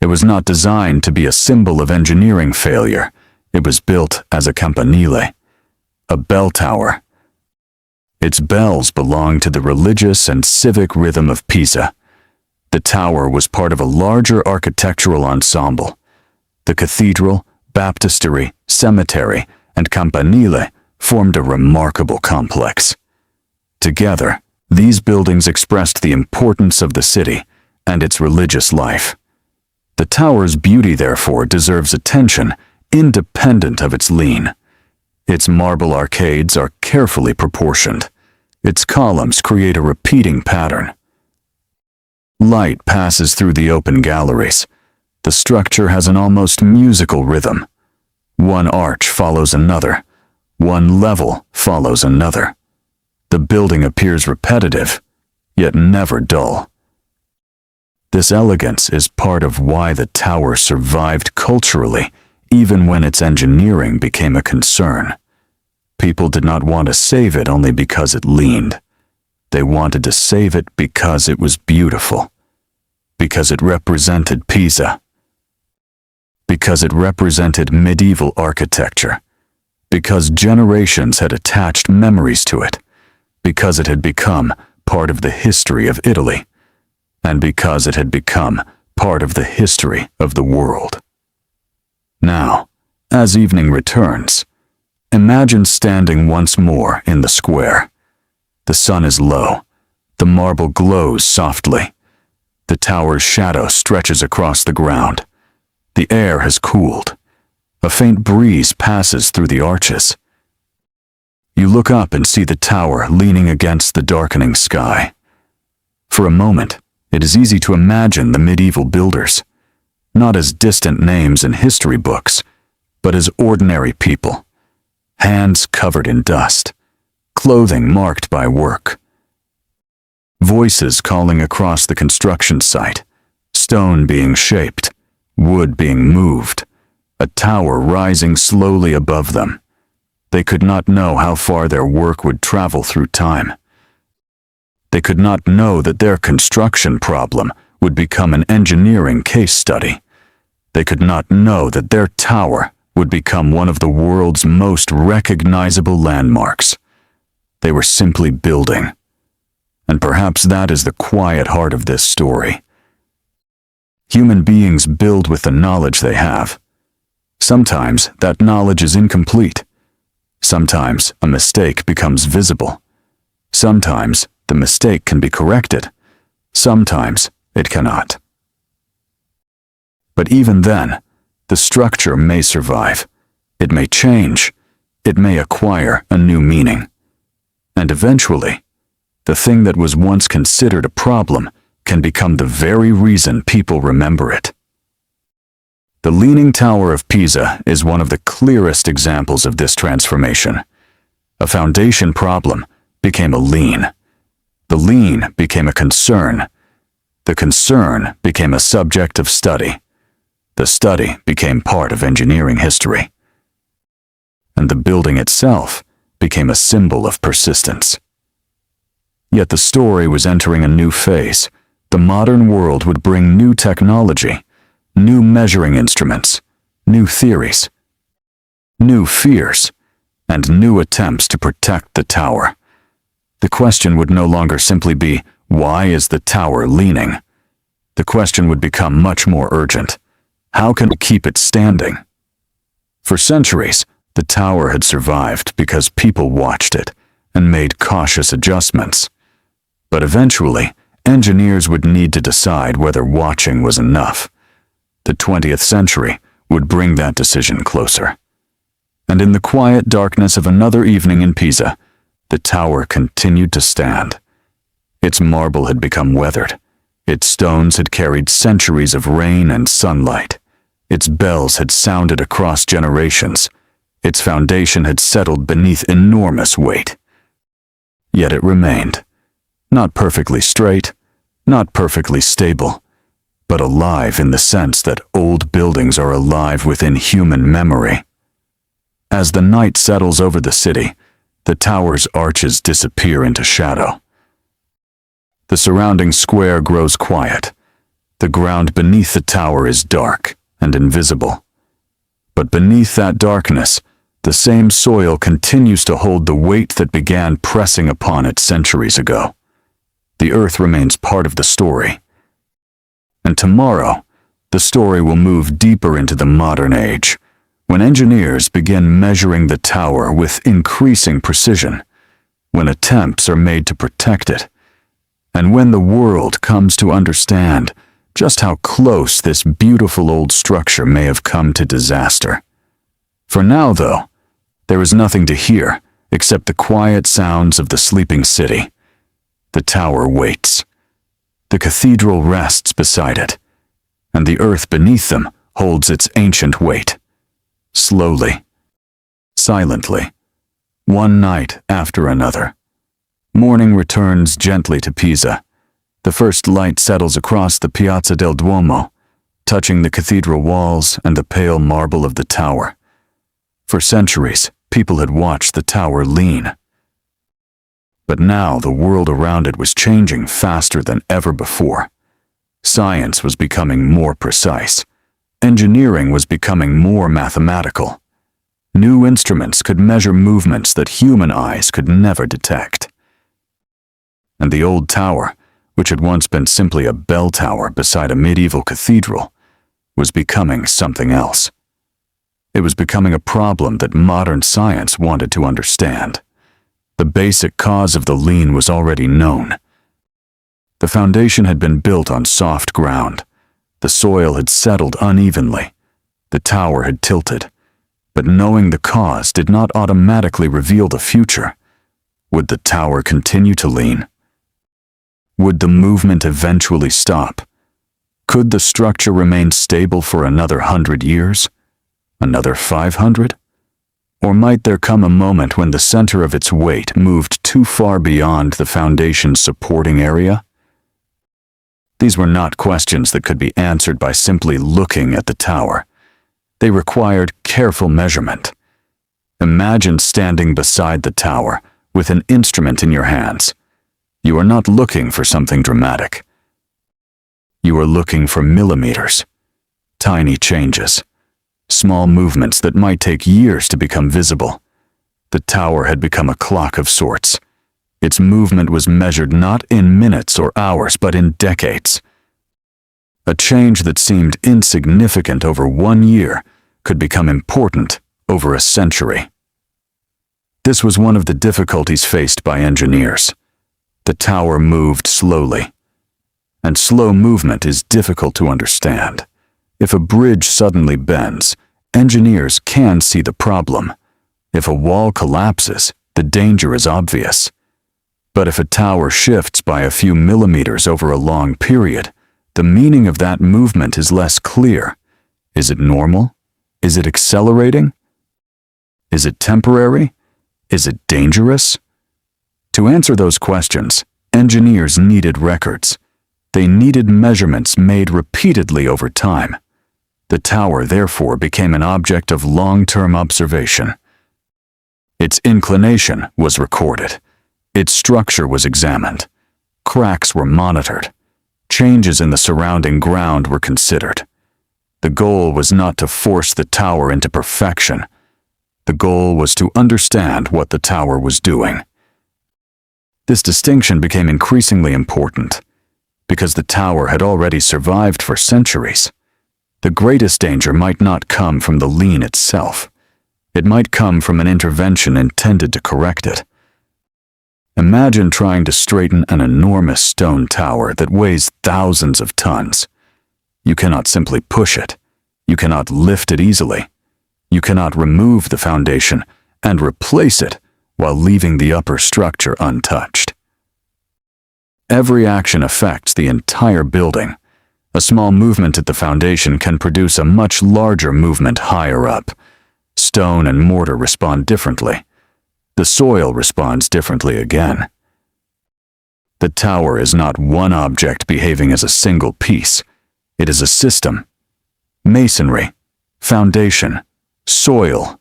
It was not designed to be a symbol of engineering failure. It was built as a campanile, a bell tower. Its bells belonged to the religious and civic rhythm of Pisa. The tower was part of a larger architectural ensemble. The cathedral, baptistery, cemetery, and Campanile formed a remarkable complex. Together, these buildings expressed the importance of the city and its religious life. The tower's beauty, therefore, deserves attention, independent of its lean. Its marble arcades are carefully proportioned. Its columns create a repeating pattern. Light passes through the open galleries. The structure has an almost musical rhythm. One arch follows another. One level follows another. The building appears repetitive, yet never dull. This elegance is part of why the tower survived culturally, even when its engineering became a concern. People did not want to save it only because it leaned. They wanted to save it because it was beautiful, because it represented Pisa, because it represented medieval architecture, because generations had attached memories to it, because it had become part of the history of Italy, and because it had become part of the history of the world. Now, as evening returns, imagine standing once more in the square. The sun is low. The marble glows softly. The tower's shadow stretches across the ground. The air has cooled. A faint breeze passes through the arches. You look up and see the tower leaning against the darkening sky. For a moment, it is easy to imagine the medieval builders, not as distant names in history books, but as ordinary people, hands covered in dust, clothing marked by work. Voices calling across the construction site, stone being shaped, wood being moved, a tower rising slowly above them. They could not know how far their work would travel through time. They could not know that their construction problem would become an engineering case study. They could not know that their tower would become one of the world's most recognizable landmarks. They were simply building. And perhaps that is the quiet heart of this story. Human beings build with the knowledge they have. Sometimes that knowledge is incomplete. Sometimes a mistake becomes visible. Sometimes the mistake can be corrected. Sometimes it cannot. But even then, the structure may survive. It may change. It may acquire a new meaning. And eventually, the thing that was once considered a problem can become the very reason people remember it. The Leaning Tower of Pisa is one of the clearest examples of this transformation. A foundation problem became a lean. The lean became a concern. The concern became a subject of study. The study became part of engineering history. And the building itself became a symbol of persistence. Yet the story was entering a new phase. The modern world would bring new technology, new measuring instruments, new theories, new fears, and new attempts to protect the tower. The question would no longer simply be, why is the tower leaning? The question would become much more urgent. How can we keep it standing? For centuries, the tower had survived because people watched it and made cautious adjustments. But eventually, engineers would need to decide whether watching was enough. The 20th century would bring that decision closer. And in the quiet darkness of another evening in Pisa, the tower continued to stand. Its marble had become weathered. Its stones had carried centuries of rain and sunlight. Its bells had sounded across generations. Its foundation had settled beneath enormous weight. Yet it remained. Not perfectly straight, not perfectly stable, but alive in the sense that old buildings are alive within human memory. As the night settles over the city, the tower's arches disappear into shadow. The surrounding square grows quiet. The ground beneath the tower is dark and invisible. But beneath that darkness, the same soil continues to hold the weight that began pressing upon it centuries ago. The earth remains part of the story. And tomorrow, the story will move deeper into the modern age, when engineers begin measuring the tower with increasing precision, when attempts are made to protect it, and when the world comes to understand just how close this beautiful old structure may have come to disaster. For now, though, there is nothing to hear except the quiet sounds of the sleeping city. The tower waits. The cathedral rests beside it, and the earth beneath them holds its ancient weight. Slowly, silently, one night after another, morning returns gently to Pisa. The first light settles across the Piazza del Duomo, touching the cathedral walls and the pale marble of the tower. For centuries, people had watched the tower lean. But now the world around it was changing faster than ever before. Science was becoming more precise. Engineering was becoming more mathematical. New instruments could measure movements that human eyes could never detect. And the old tower, which had once been simply a bell tower beside a medieval cathedral, was becoming something else. It was becoming a problem that modern science wanted to understand. The basic cause of the lean was already known. The foundation had been built on soft ground. The soil had settled unevenly. The tower had tilted. But knowing the cause did not automatically reveal the future. Would the tower continue to lean? Would the movement eventually stop? Could the structure remain stable for another 100 years? Another 500? Or might there come a moment when the center of its weight moved too far beyond the foundation's supporting area? These were not questions that could be answered by simply looking at the tower. They required careful measurement. Imagine standing beside the tower with an instrument in your hands. You are not looking for something dramatic. You are looking for millimeters, tiny changes, small movements that might take years to become visible. The tower had become a clock of sorts. Its movement was measured not in minutes or hours, but in decades. A change that seemed insignificant over 1 year could become important over a century. This was one of the difficulties faced by engineers. The tower moved slowly, and slow movement is difficult to understand. If a bridge suddenly bends, engineers can see the problem. If a wall collapses, the danger is obvious. But if a tower shifts by a few millimeters over a long period, the meaning of that movement is less clear. Is it normal? Is it accelerating? Is it temporary? Is it dangerous? To answer those questions, engineers needed records. They needed measurements made repeatedly over time. The tower therefore became an object of long-term observation. Its inclination was recorded. Its structure was examined. Cracks were monitored. Changes in the surrounding ground were considered. The goal was not to force the tower into perfection. The goal was to understand what the tower was doing. This distinction became increasingly important because the tower had already survived for centuries. The greatest danger might not come from the lean itself. It might come from an intervention intended to correct it. Imagine trying to straighten an enormous stone tower that weighs thousands of tons. You cannot simply push it. You cannot lift it easily. You cannot remove the foundation and replace it while leaving the upper structure untouched. Every action affects the entire building. A small movement at the foundation can produce a much larger movement higher up. Stone and mortar respond differently. The soil responds differently again. The tower is not one object behaving as a single piece. It is a system. Masonry, foundation, soil,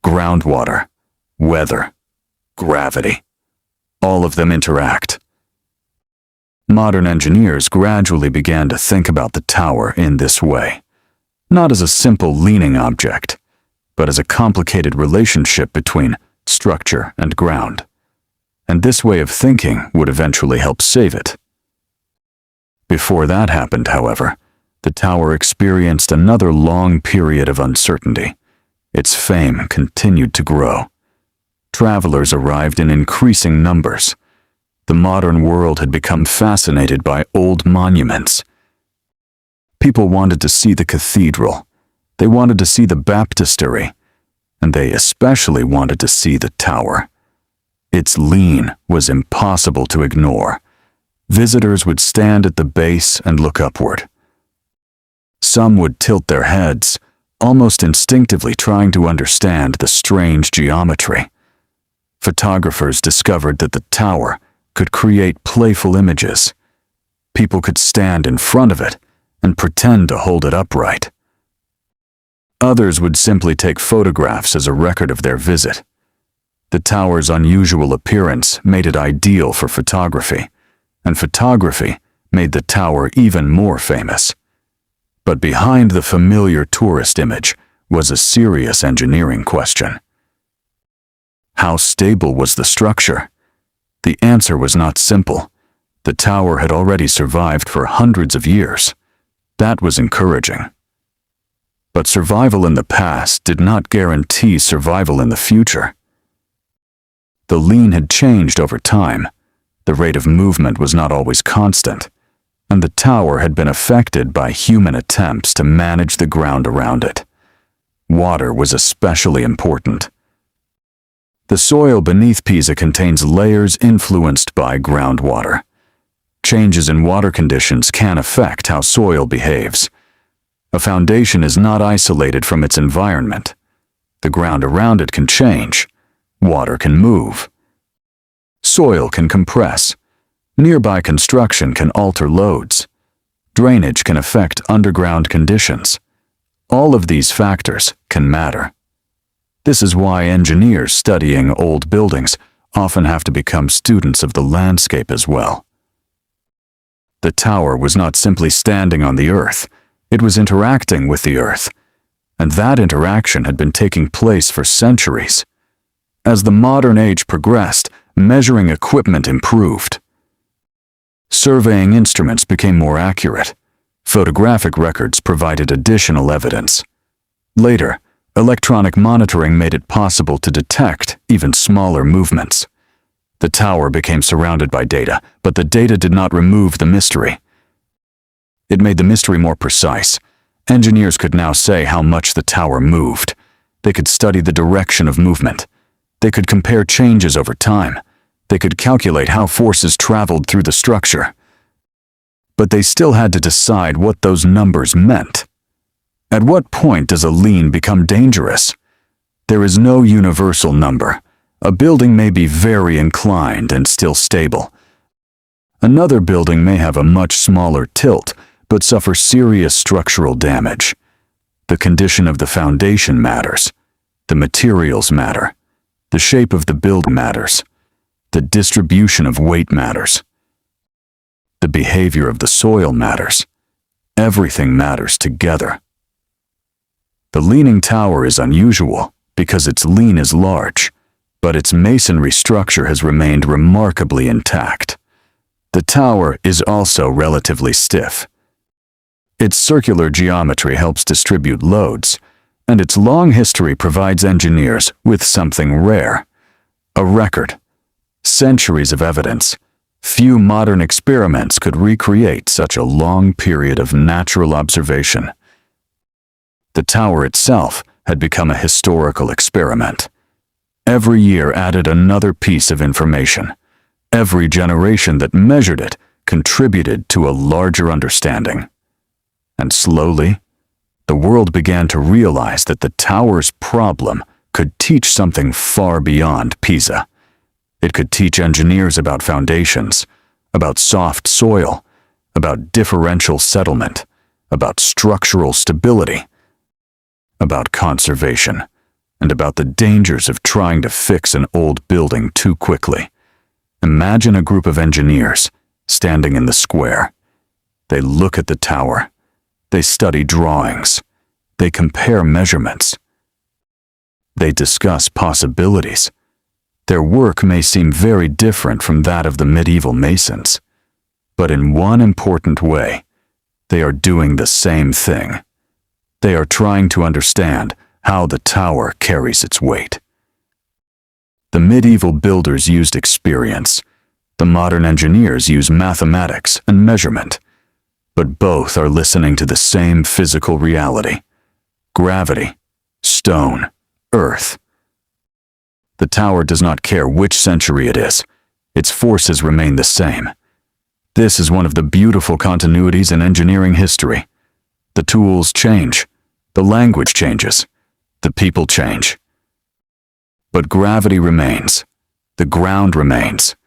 groundwater, weather, gravity. All of them interact. Modern engineers gradually began to think about the tower in this way, not as a simple leaning object, but as a complicated relationship between structure and ground. And this way of thinking would eventually help save it. Before that happened, however, the tower experienced another long period of uncertainty. Its fame continued to grow. Travelers arrived in increasing numbers. The modern world had become fascinated by old monuments. People wanted to see the cathedral. They wanted to see the baptistery. And they especially wanted to see the tower. Its lean was impossible to ignore. Visitors would stand at the base and look upward. Some would tilt their heads, almost instinctively trying to understand the strange geometry. Photographers discovered that the tower could create playful images. People could stand in front of it and pretend to hold it upright. Others would simply take photographs as a record of their visit. The tower's unusual appearance made it ideal for photography, and photography made the tower even more famous. But behind the familiar tourist image was a serious engineering question. How stable was the structure? The answer was not simple. The tower had already survived for hundreds of years. That was encouraging. But survival in the past did not guarantee survival in the future. The lean had changed over time. The rate of movement was not always constant, and the tower had been affected by human attempts to manage the ground around it. Water was especially important. The soil beneath Pisa contains layers influenced by groundwater. Changes in water conditions can affect how soil behaves. A foundation is not isolated from its environment. The ground around it can change. Water can move. Soil can compress. Nearby construction can alter loads. Drainage can affect underground conditions. All of these factors can matter. This is why engineers studying old buildings often have to become students of the landscape as well. The tower was not simply standing on the earth. It was interacting with the earth, and that interaction had been taking place for centuries. As the modern age progressed, measuring equipment improved. Surveying instruments became more accurate. Photographic records provided additional evidence. Later, electronic monitoring made it possible to detect even smaller movements. The tower became surrounded by data, but the data did not remove the mystery. It made the mystery more precise. Engineers could now say how much the tower moved. They could study the direction of movement. They could compare changes over time. They could calculate how forces traveled through the structure. But they still had to decide what those numbers meant. At what point does a lean become dangerous? There is no universal number. A building may be very inclined and still stable. Another building may have a much smaller tilt, but suffer serious structural damage. The condition of the foundation matters. The materials matter. The shape of the building matters. The distribution of weight matters. The behavior of the soil matters. Everything matters together. The Leaning Tower is unusual because its lean is large, but its masonry structure has remained remarkably intact. The tower is also relatively stiff. Its circular geometry helps distribute loads, and its long history provides engineers with something rare: a record. Centuries of evidence. Few modern experiments could recreate such a long period of natural observation. The tower itself had become a historical experiment. Every year added another piece of information. Every generation that measured it contributed to a larger understanding. And slowly, the world began to realize that the tower's problem could teach something far beyond Pisa. It could teach engineers about foundations, about soft soil, about differential settlement, about structural stability, about conservation, and about the dangers of trying to fix an old building too quickly. Imagine a group of engineers standing in the square. They look at the tower. They study drawings. They compare measurements. They discuss possibilities. Their work may seem very different from that of the medieval masons, But in one important way, they are doing the same thing. They are trying to understand how the tower carries its weight. The medieval builders used experience. The modern engineers use mathematics and measurement. But both are listening to the same physical reality: gravity, stone, earth. The tower does not care which century it is. Its forces remain the same. This is one of the beautiful continuities in engineering history. The tools change, the language changes, the people change. But gravity remains, the ground remains,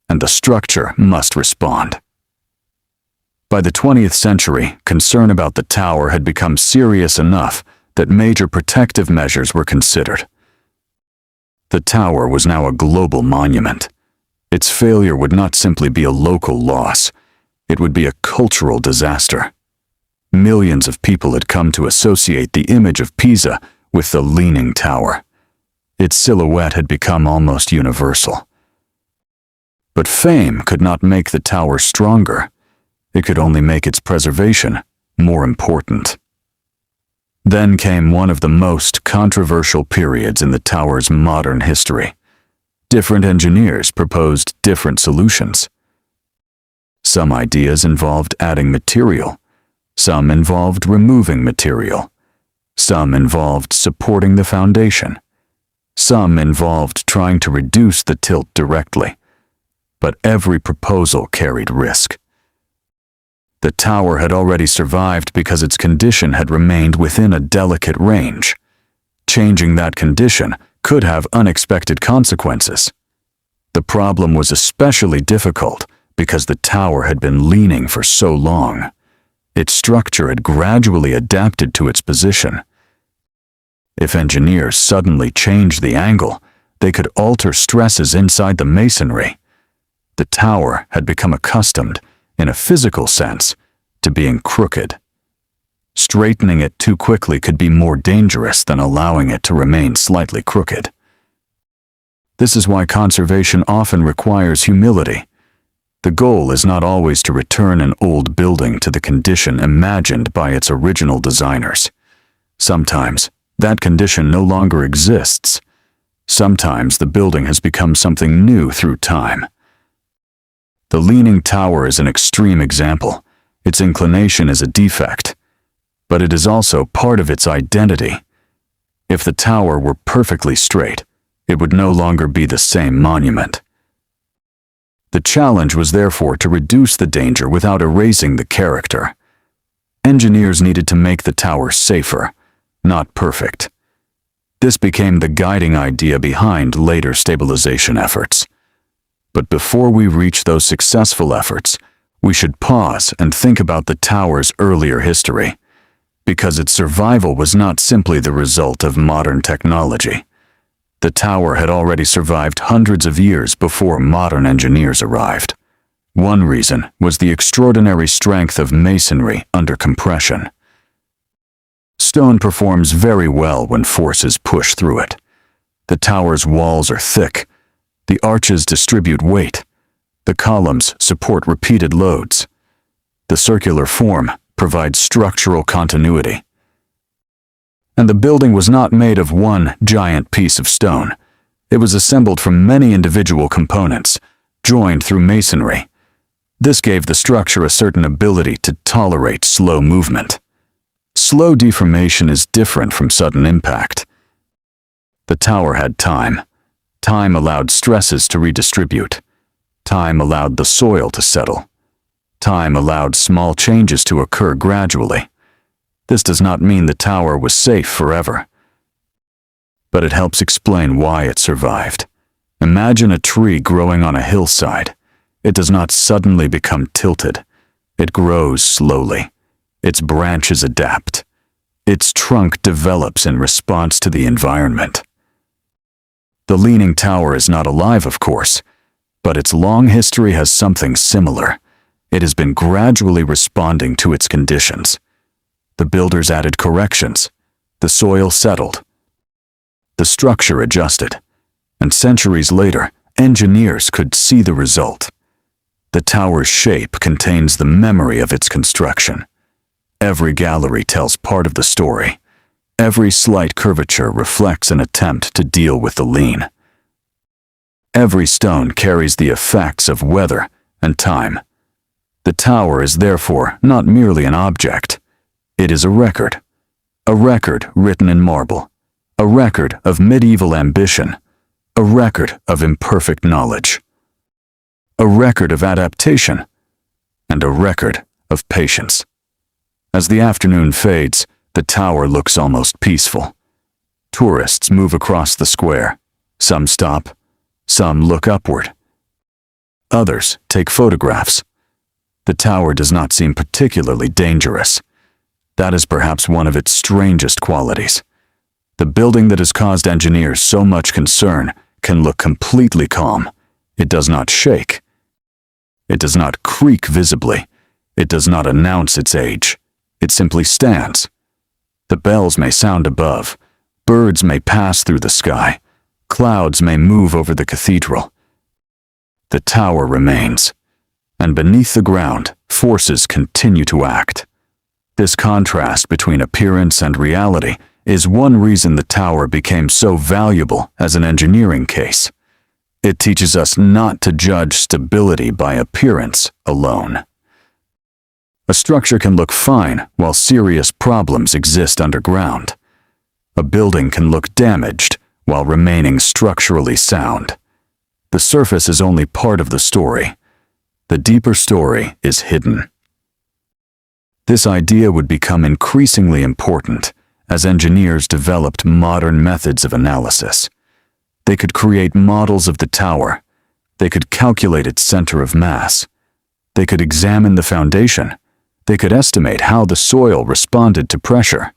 and the structure must respond. By the 20th century, concern about the tower had become serious enough that major protective measures were considered. The tower was now a global monument. Its failure would not simply be a local loss, it would be a cultural disaster. Millions of people had come to associate the image of Pisa with the Leaning Tower. Its silhouette had become almost universal. But fame could not make the tower stronger. It could only make its preservation more important. Then came one of the most controversial periods in the tower's modern history. Different engineers proposed different solutions. Some ideas involved adding material. Some involved removing material. Some involved supporting the foundation. Some involved trying to reduce the tilt directly. But every proposal carried risk. The tower had already survived because its condition had remained within a delicate range. Changing that condition could have unexpected consequences. The problem was especially difficult because the tower had been leaning for so long. Its structure had gradually adapted to its position. If engineers suddenly changed the angle, they could alter stresses inside the masonry. The tower had become accustomed, in a physical sense, to being crooked. Straightening it too quickly could be more dangerous than allowing it to remain slightly crooked. This is why conservation often requires humility. The goal is not always to return an old building to the condition imagined by its original designers. Sometimes, that condition no longer exists. Sometimes the building has become something new through time. The Leaning Tower is an extreme example. Its inclination is a defect, but it is also part of its identity. If the tower were perfectly straight, it would no longer be the same monument. The challenge was therefore to reduce the danger without erasing the character. Engineers needed to make the tower safer, not perfect. This became the guiding idea behind later stabilization efforts. But before we reach those successful efforts, we should pause and think about the tower's earlier history, because its survival was not simply the result of modern technology. The tower had already survived hundreds of years before modern engineers arrived. One reason was the extraordinary strength of masonry under compression. Stone performs very well when forces push through it. The tower's walls are thick. The arches distribute weight. The columns support repeated loads. The circular form provides structural continuity. And the building was not made of one giant piece of stone. It was assembled from many individual components, joined through masonry. This gave the structure a certain ability to tolerate slow movement. Slow deformation is different from sudden impact. The tower had time. Time allowed stresses to redistribute. Time allowed the soil to settle. Time allowed small changes to occur gradually. This does not mean the tower was safe forever, but it helps explain why it survived. Imagine a tree growing on a hillside. It does not suddenly become tilted. It grows slowly. Its branches adapt. Its trunk develops in response to the environment. The Leaning Tower is not alive, of course, but its long history has something similar. It has been gradually responding to its conditions. The builders added corrections. The soil settled. The structure adjusted. And centuries later, engineers could see the result. The tower's shape contains the memory of its construction. Every gallery tells part of the story. Every slight curvature reflects an attempt to deal with the lean. Every stone carries the effects of weather and time. The tower is therefore not merely an object. It is a record written in marble, a record of medieval ambition, a record of imperfect knowledge, a record of adaptation, and a record of patience. As the afternoon fades, the tower looks almost peaceful. Tourists move across the square. Some stop, some look upward. Others take photographs. The tower does not seem particularly dangerous. That is perhaps one of its strangest qualities. The building that has caused engineers so much concern can look completely calm. It does not shake. It does not creak visibly. It does not announce its age. It simply stands. The bells may sound above. Birds may pass through the sky. Clouds may move over the cathedral. The tower remains. And beneath the ground, forces continue to act. This contrast between appearance and reality is one reason the tower became so valuable as an engineering case. It teaches us not to judge stability by appearance alone. A structure can look fine while serious problems exist underground. A building can look damaged while remaining structurally sound. The surface is only part of the story. The deeper story is hidden. This idea would become increasingly important as engineers developed modern methods of analysis. They could create models of the tower. They could calculate its center of mass. They could examine the foundation. They could estimate how the soil responded to pressure.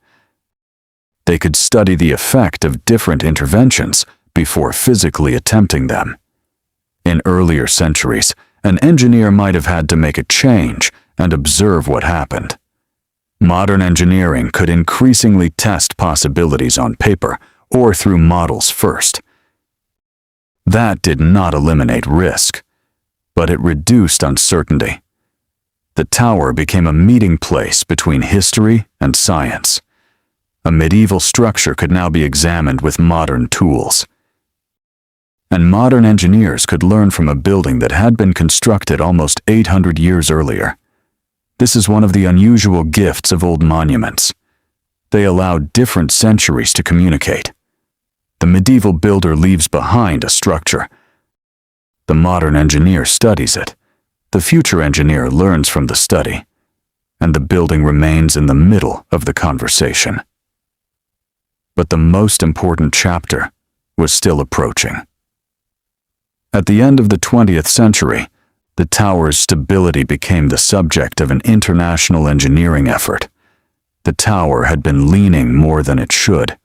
They could study the effect of different interventions before physically attempting them. In earlier centuries, an engineer might have had to make a change and observe what happened. Modern engineering could increasingly test possibilities on paper or through models first. That did not eliminate risk, but it reduced uncertainty. The tower became a meeting place between history and science. A medieval structure could now be examined with modern tools. And modern engineers could learn from a building that had been constructed almost 800 years earlier. This is one of the unusual gifts of old monuments. They allow different centuries to communicate. The medieval builder leaves behind a structure. The modern engineer studies it. The future engineer learns from the study. And the building remains in the middle of the conversation. But the most important chapter was still approaching. At the end of the 20th century, the tower's stability became the subject of an international engineering effort. The tower had been leaning more than it should.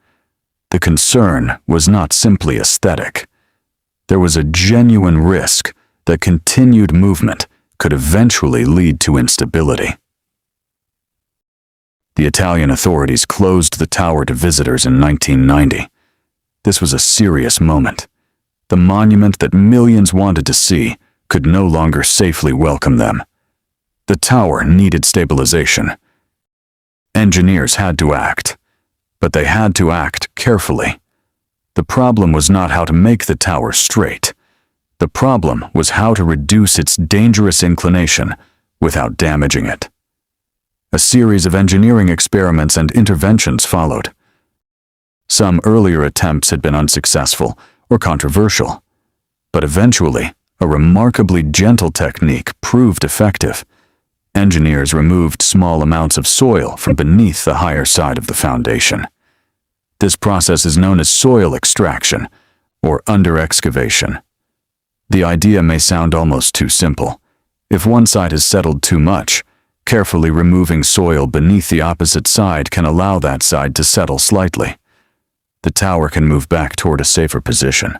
The concern was not simply aesthetic. There was a genuine risk that continued movement could eventually lead to instability. The Italian authorities closed the tower to visitors in 1990. This was a serious moment. The monument that millions wanted to see could no longer safely welcome them. The tower needed stabilization. Engineers had to act, but they had to act carefully. The problem was not how to make the tower straight. The problem was how to reduce its dangerous inclination without damaging it. A series of engineering experiments and interventions followed. Some earlier attempts had been unsuccessful or controversial, but eventually, a remarkably gentle technique proved effective. Engineers removed small amounts of soil from beneath the higher side of the foundation. This process is known as soil extraction, or under-excavation. The idea may sound almost too simple. If one side has settled too much, carefully removing soil beneath the opposite side can allow that side to settle slightly. The tower can move back toward a safer position.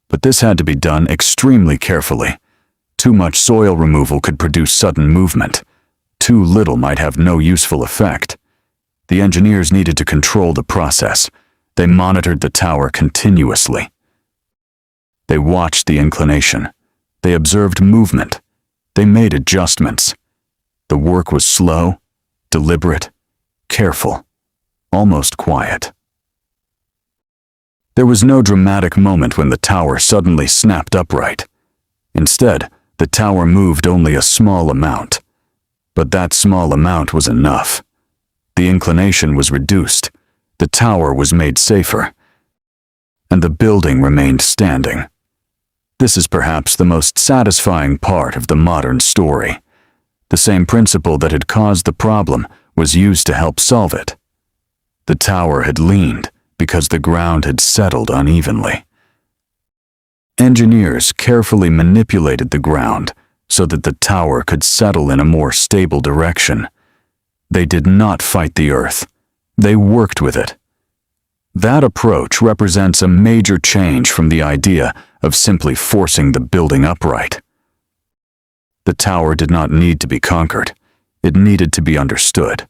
But this had to be done extremely carefully. Too much soil removal could produce sudden movement. Too little might have no useful effect. The engineers needed to control the process. They monitored the tower continuously. They watched the inclination. They observed movement. They made adjustments. The work was slow, deliberate, careful, almost quiet. There was no dramatic moment when the tower suddenly snapped upright. Instead, the tower moved only a small amount. But that small amount was enough. The inclination was reduced, the tower was made safer, and the building remained standing. This is perhaps the most satisfying part of the modern story. The same principle that had caused the problem was used to help solve it. The tower had leaned because the ground had settled unevenly. Engineers carefully manipulated the ground so that the tower could settle in a more stable direction. They did not fight the earth. They worked with it. That approach represents a major change from the idea of simply forcing the building upright. The tower did not need to be conquered. It needed to be understood.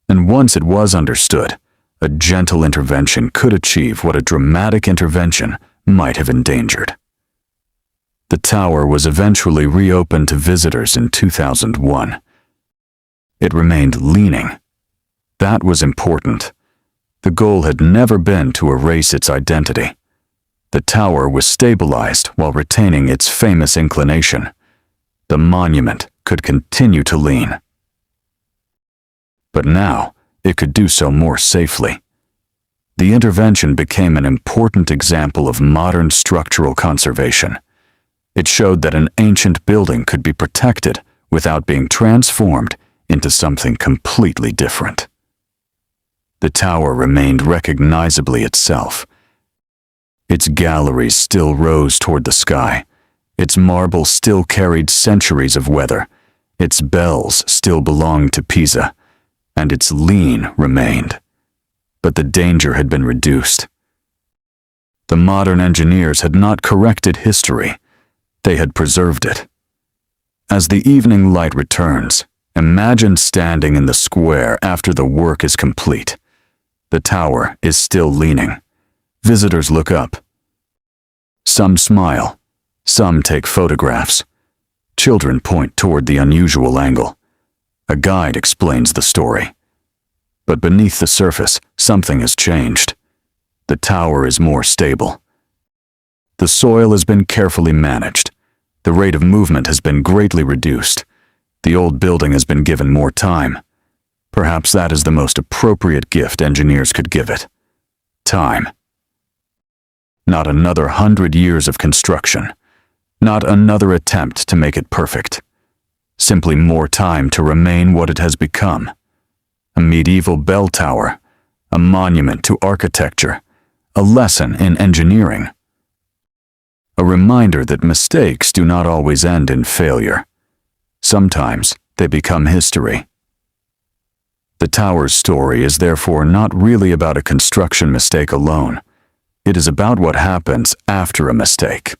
And once it was understood, a gentle intervention could achieve what a dramatic intervention might have endangered. The tower was eventually reopened to visitors in 2001. It remained leaning. That was important. The goal had never been to erase its identity. The tower was stabilized while retaining its famous inclination. The monument could continue to lean. But now, it could do so more safely. The intervention became an important example of modern structural conservation. It showed that an ancient building could be protected without being transformed into something completely different. The tower remained recognizably itself. Its galleries still rose toward the sky. Its marble still carried centuries of weather. Its bells still belonged to Pisa, and its lean remained. But the danger had been reduced. The modern engineers had not corrected history. They had preserved it. As the evening light returns, imagine standing in the square after the work is complete. The tower is still leaning. Visitors look up. Some smile. Some take photographs. Children point toward the unusual angle. A guide explains the story. But beneath the surface, something has changed. The tower is more stable. The soil has been carefully managed. The rate of movement has been greatly reduced. The old building has been given more time. Perhaps that is the most appropriate gift engineers could give it. Time. Not another 100 years of construction. Not another attempt to make it perfect. Simply more time to remain what it has become. A medieval bell tower, a monument to architecture, a lesson in engineering. A reminder that mistakes do not always end in failure. Sometimes they become history. The tower's story is therefore not really about a construction mistake alone. It is about what happens after a mistake.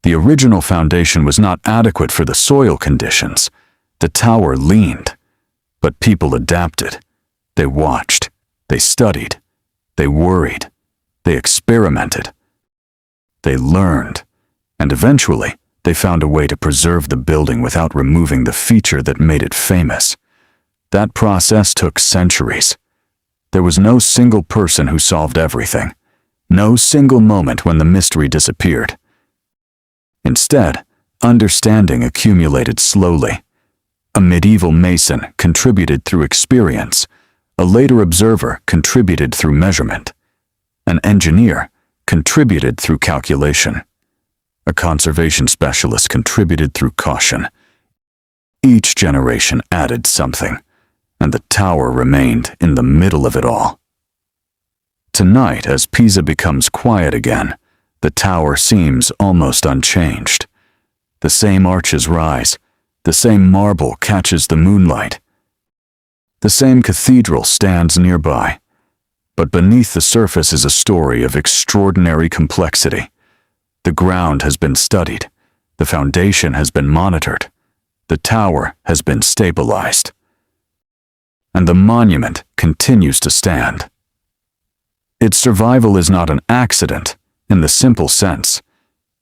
The original foundation was not adequate for the soil conditions. The tower leaned. But people adapted. They watched. They studied. They worried. They experimented. They learned. And eventually, they found a way to preserve the building without removing the feature that made it famous. That process took centuries. There was no single person who solved everything. No single moment when the mystery disappeared. Instead, understanding accumulated slowly. A medieval mason contributed through experience. A later observer contributed through measurement. An engineer contributed through calculation. A conservation specialist contributed through caution. Each generation added something, and the tower remained in the middle of it all. Tonight, as Pisa becomes quiet again, the tower seems almost unchanged. The same arches rise. The same marble catches the moonlight. The same cathedral stands nearby. But beneath the surface is a story of extraordinary complexity. The ground has been studied. The foundation has been monitored. The tower has been stabilized. And the monument continues to stand. Its survival is not an accident in the simple sense.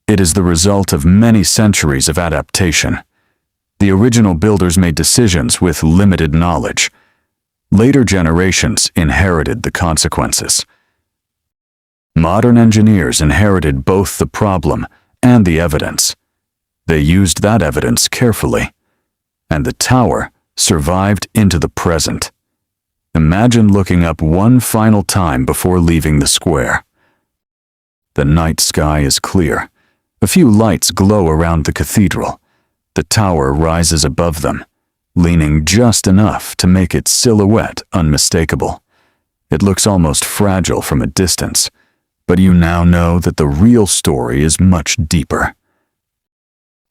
It is the result of many centuries of adaptation. The original builders made decisions with limited knowledge. Later generations inherited the consequences. Modern engineers inherited both the problem and the evidence. They used that evidence carefully, and the tower survived into the present. Imagine looking up one final time before leaving the square. The night sky is clear. A few lights glow around the cathedral. The tower rises above them, leaning just enough to make its silhouette unmistakable. It looks almost fragile from a distance, but you now know that the real story is much deeper.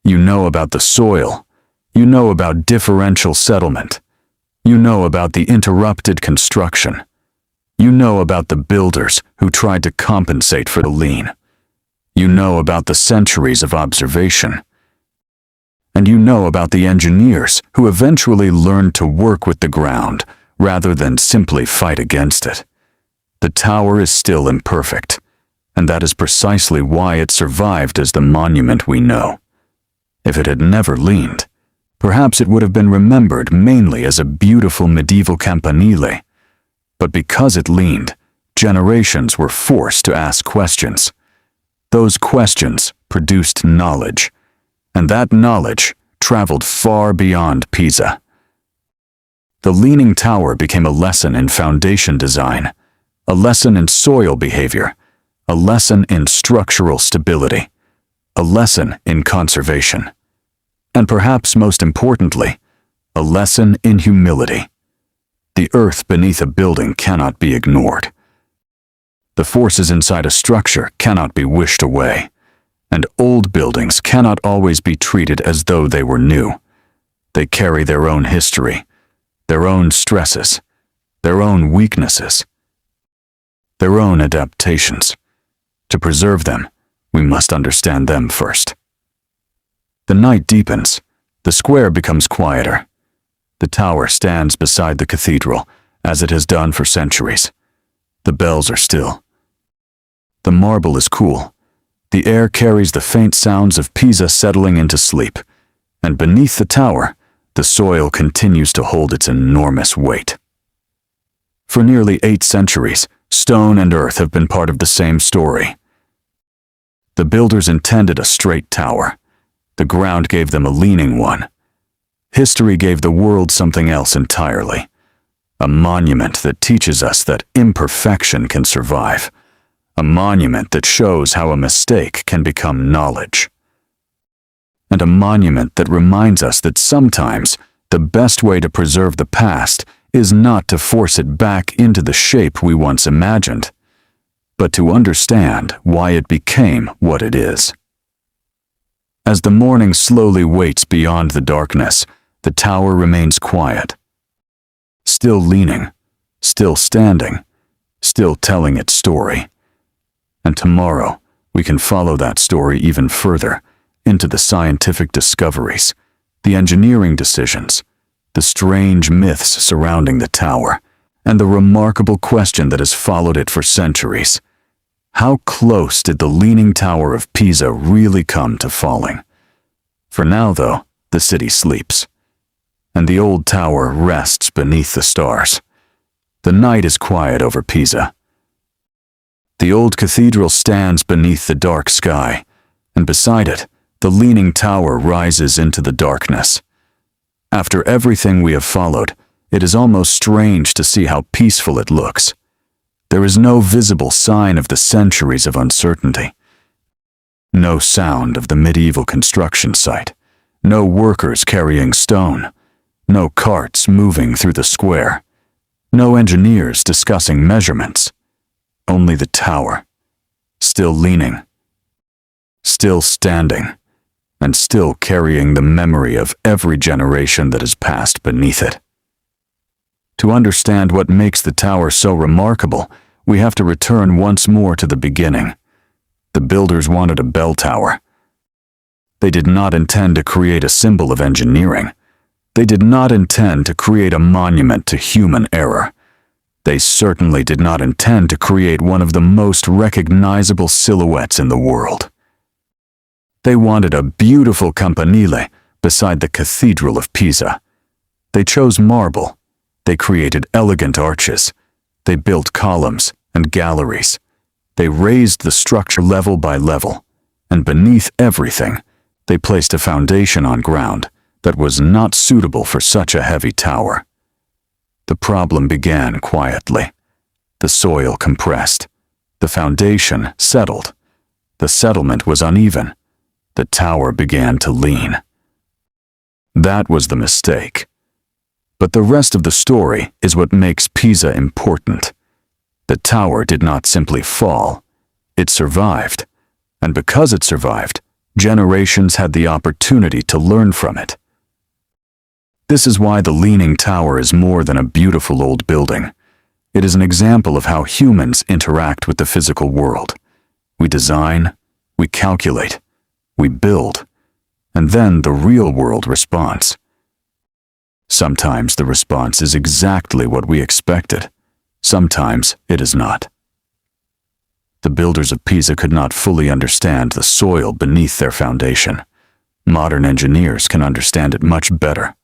You know about the soil. You know about differential settlement. You know about the interrupted construction. You know about the builders who tried to compensate for the lean. You know about the centuries of observation. And you know about the engineers who eventually learned to work with the ground rather than simply fight against it. The tower is still imperfect, and that is precisely why it survived as the monument we know. If it had never leaned, perhaps it would have been remembered mainly as a beautiful medieval campanile. But because it leaned, generations were forced to ask questions. Those questions produced knowledge, and that knowledge traveled far beyond Pisa. The Leaning Tower became a lesson in foundation design, a lesson in soil behavior, a lesson in structural stability, a lesson in conservation, and perhaps most importantly, a lesson in humility. The earth beneath a building cannot be ignored. The forces inside a structure cannot be wished away, and old buildings cannot always be treated as though they were new. They carry their own history, their own stresses, their own weaknesses, their own adaptations. To preserve them, we must understand them first. The night deepens. The square becomes quieter. The tower stands beside the cathedral, as it has done for centuries. The bells are still. The marble is cool. The air carries the faint sounds of Pisa settling into sleep, and beneath the tower, the soil continues to hold its enormous weight. For nearly 8 centuries, stone and earth have been part of the same story. The builders intended a straight tower. The ground gave them a leaning one. History gave the world something else entirely. A monument that teaches us that imperfection can survive. A monument that shows how a mistake can become knowledge. And a monument that reminds us that sometimes the best way to preserve the past is not to force it back into the shape we once imagined, but to understand why it became what it is. As the morning slowly waits beyond the darkness, the tower remains quiet. Still leaning, still standing, still telling its story. And tomorrow, we can follow that story even further into the scientific discoveries, the engineering decisions, the strange myths surrounding the tower, and the remarkable question that has followed it for centuries. How close did the Leaning Tower of Pisa really come to falling? For now, though, the city sleeps, and the old tower rests beneath the stars. The night is quiet over Pisa. The old cathedral stands beneath the dark sky, and beside it, the Leaning Tower rises into the darkness. After everything we have followed, it is almost strange to see how peaceful it looks. There is no visible sign of the centuries of uncertainty. No sound of the medieval construction site. No workers carrying stone. No carts moving through the square. No engineers discussing measurements. Only the tower, still leaning, still standing, and still carrying the memory of every generation that has passed beneath it. To understand what makes the tower so remarkable, we have to return once more to the beginning. The builders wanted a bell tower. They did not intend to create a symbol of engineering. They did not intend to create a monument to human error. They certainly did not intend to create one of the most recognizable silhouettes in the world. They wanted a beautiful campanile beside the Cathedral of Pisa. They chose marble. They created elegant arches. They built columns and galleries. They raised the structure level by level, and beneath everything, they placed a foundation on ground that was not suitable for such a heavy tower. The problem began quietly. The soil compressed. The foundation settled. The settlement was uneven. The tower began to lean. That was the mistake. But the rest of the story is what makes Pisa important. The tower did not simply fall. It survived. And because it survived, generations had the opportunity to learn from it. This is why the Leaning Tower is more than a beautiful old building. It is an example of how humans interact with the physical world. We design, we calculate, we build, and then the real world responds. Sometimes the response is exactly what we expected. Sometimes it is not. The builders of Pisa could not fully understand the soil beneath their foundation. Modern engineers can understand it much better.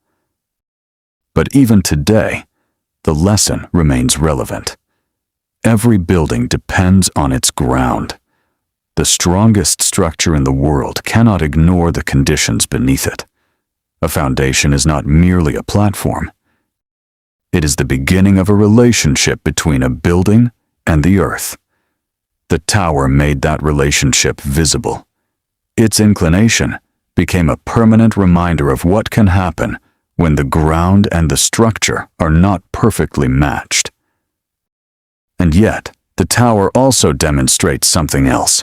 But even today, the lesson remains relevant. Every building depends on its ground. The strongest structure in the world cannot ignore the conditions beneath it. A foundation is not merely a platform. It is the beginning of a relationship between a building and the earth. The tower made that relationship visible. Its inclination became a permanent reminder of what can happen when the ground and the structure are not perfectly matched. And yet, the tower also demonstrates something else.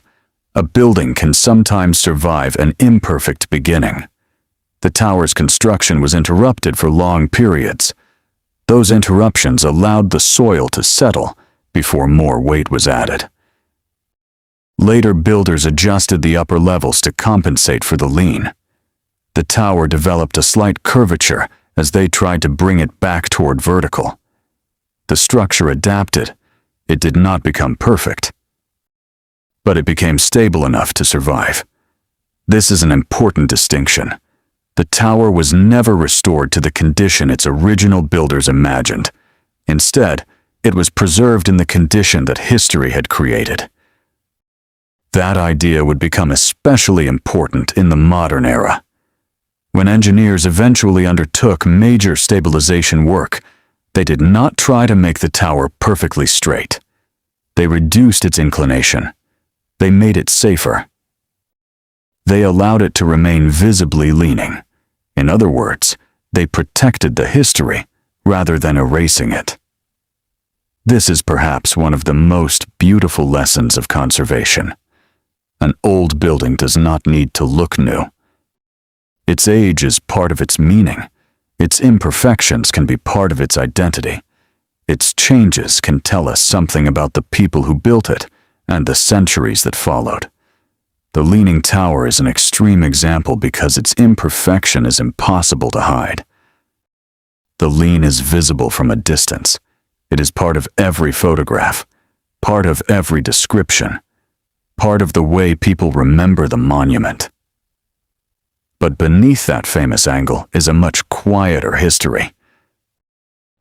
A building can sometimes survive an imperfect beginning. The tower's construction was interrupted for long periods. Those interruptions allowed the soil to settle before more weight was added. Later builders adjusted the upper levels to compensate for the lean. The tower developed a slight curvature as they tried to bring it back toward vertical. The structure adapted. It did not become perfect, but it became stable enough to survive. This is an important distinction. The tower was never restored to the condition its original builders imagined. Instead, it was preserved in the condition that history had created. That idea would become especially important in the modern era. When engineers eventually undertook major stabilization work, they did not try to make the tower perfectly straight. They reduced its inclination. They made it safer. They allowed it to remain visibly leaning. In other words, they protected the history rather than erasing it. This is perhaps one of the most beautiful lessons of conservation. An old building does not need to look new. Its age is part of its meaning. Its imperfections can be part of its identity. Its changes can tell us something about the people who built it and the centuries that followed. The Leaning Tower is an extreme example because its imperfection is impossible to hide. The lean is visible from a distance. It is part of every photograph, part of every description, part of the way people remember the monument. But beneath that famous angle is a much quieter history.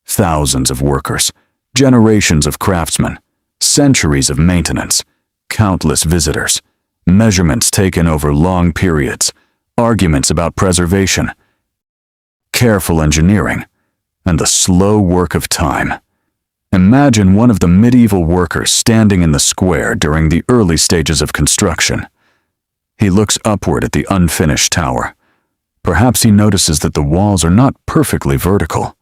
Thousands of workers, generations of craftsmen, centuries of maintenance, countless visitors, measurements taken over long periods, arguments about preservation, careful engineering, and the slow work of time. Imagine one of the medieval workers standing in the square during the early stages of construction. He looks upward at the unfinished tower. Perhaps he notices that the walls are not perfectly vertical.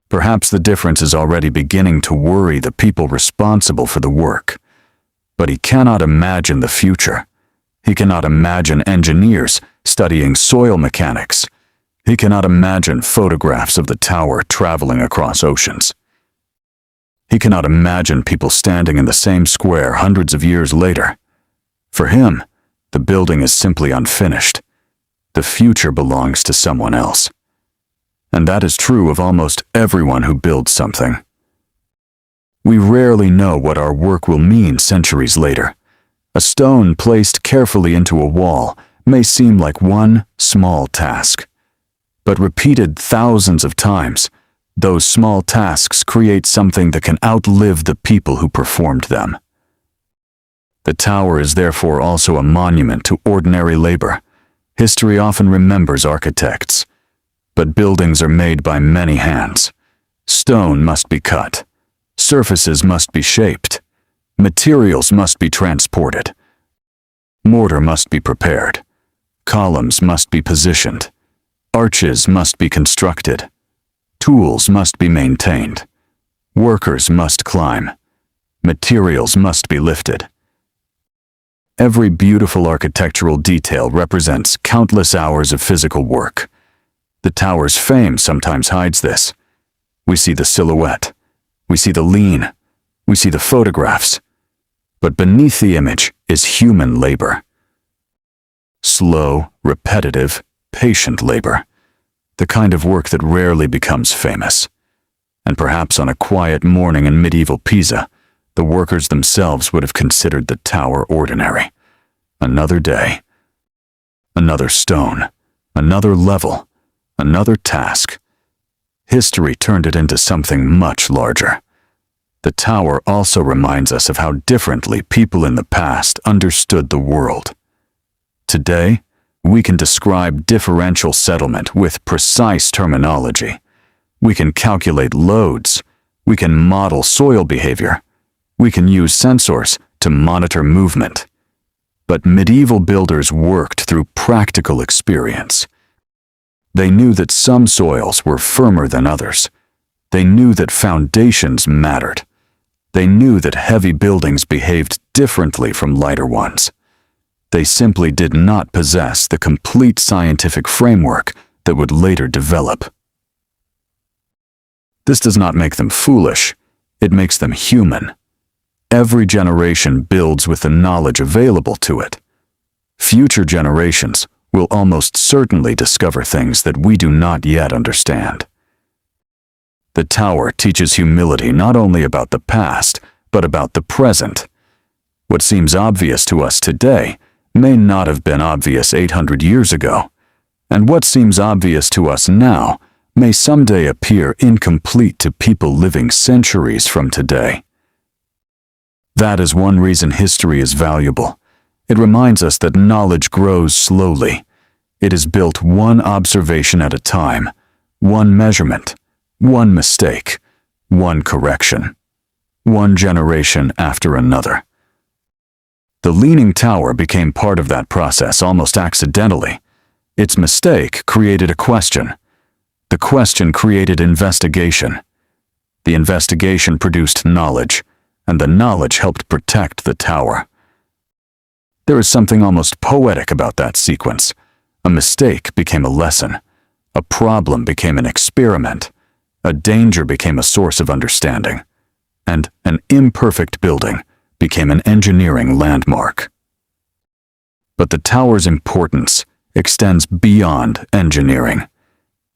Perhaps the difference is already beginning to worry the people responsible for the work. But he cannot imagine the future. He cannot imagine engineers studying soil mechanics. He cannot imagine photographs of the tower traveling across oceans. He cannot imagine people standing in the same square hundreds of years later. For him, the building is simply unfinished. The future belongs to someone else. And that is true of almost everyone who builds something. We rarely know what our work will mean centuries later. A stone placed carefully into a wall may seem like one small task, but repeated thousands of times, those small tasks create something that can outlive the people who performed them. The tower is therefore also a monument to ordinary labor. History often remembers architects, but buildings are made by many hands. Stone must be cut. Surfaces must be shaped. Materials must be transported. Mortar must be prepared. Columns must be positioned. Arches must be constructed. Tools must be maintained. Workers must climb. Materials must be lifted. Every beautiful architectural detail represents countless hours of physical work. The tower's fame sometimes hides this. We see the silhouette. We see the lean. We see the photographs. But beneath the image is human labor. Slow, repetitive, patient labor. The kind of work that rarely becomes famous. And perhaps on a quiet morning in medieval Pisa, the workers themselves would have considered the tower ordinary. Another day, another stone, another level, another task. History turned it into something much larger. The tower also reminds us of how differently people in the past understood the world. Today, we can describe differential settlement with precise terminology. We can calculate loads. We can model soil behavior. We can use sensors to monitor movement. But medieval builders worked through practical experience. They knew that some soils were firmer than others. They knew that foundations mattered. They knew that heavy buildings behaved differently from lighter ones. They simply did not possess the complete scientific framework that would later develop. This does not make them foolish. It makes them human. Every generation builds with the knowledge available to it. Future generations will almost certainly discover things that we do not yet understand. The tower teaches humility not only about the past, but about the present. What seems obvious to us today may not have been obvious 800 years ago, and what seems obvious to us now may someday appear incomplete to people living centuries from today. That is one reason history is valuable. It reminds us that knowledge grows slowly. It is built one observation at a time, one measurement, one mistake, one correction, one generation after another. The Leaning Tower became part of that process almost accidentally. Its mistake created a question. The question created investigation. The investigation produced knowledge, and the knowledge helped protect the tower. There is something almost poetic about that sequence. A mistake became a lesson. A problem became an experiment. A danger became a source of understanding. And an imperfect building became an engineering landmark. But the tower's importance extends beyond engineering.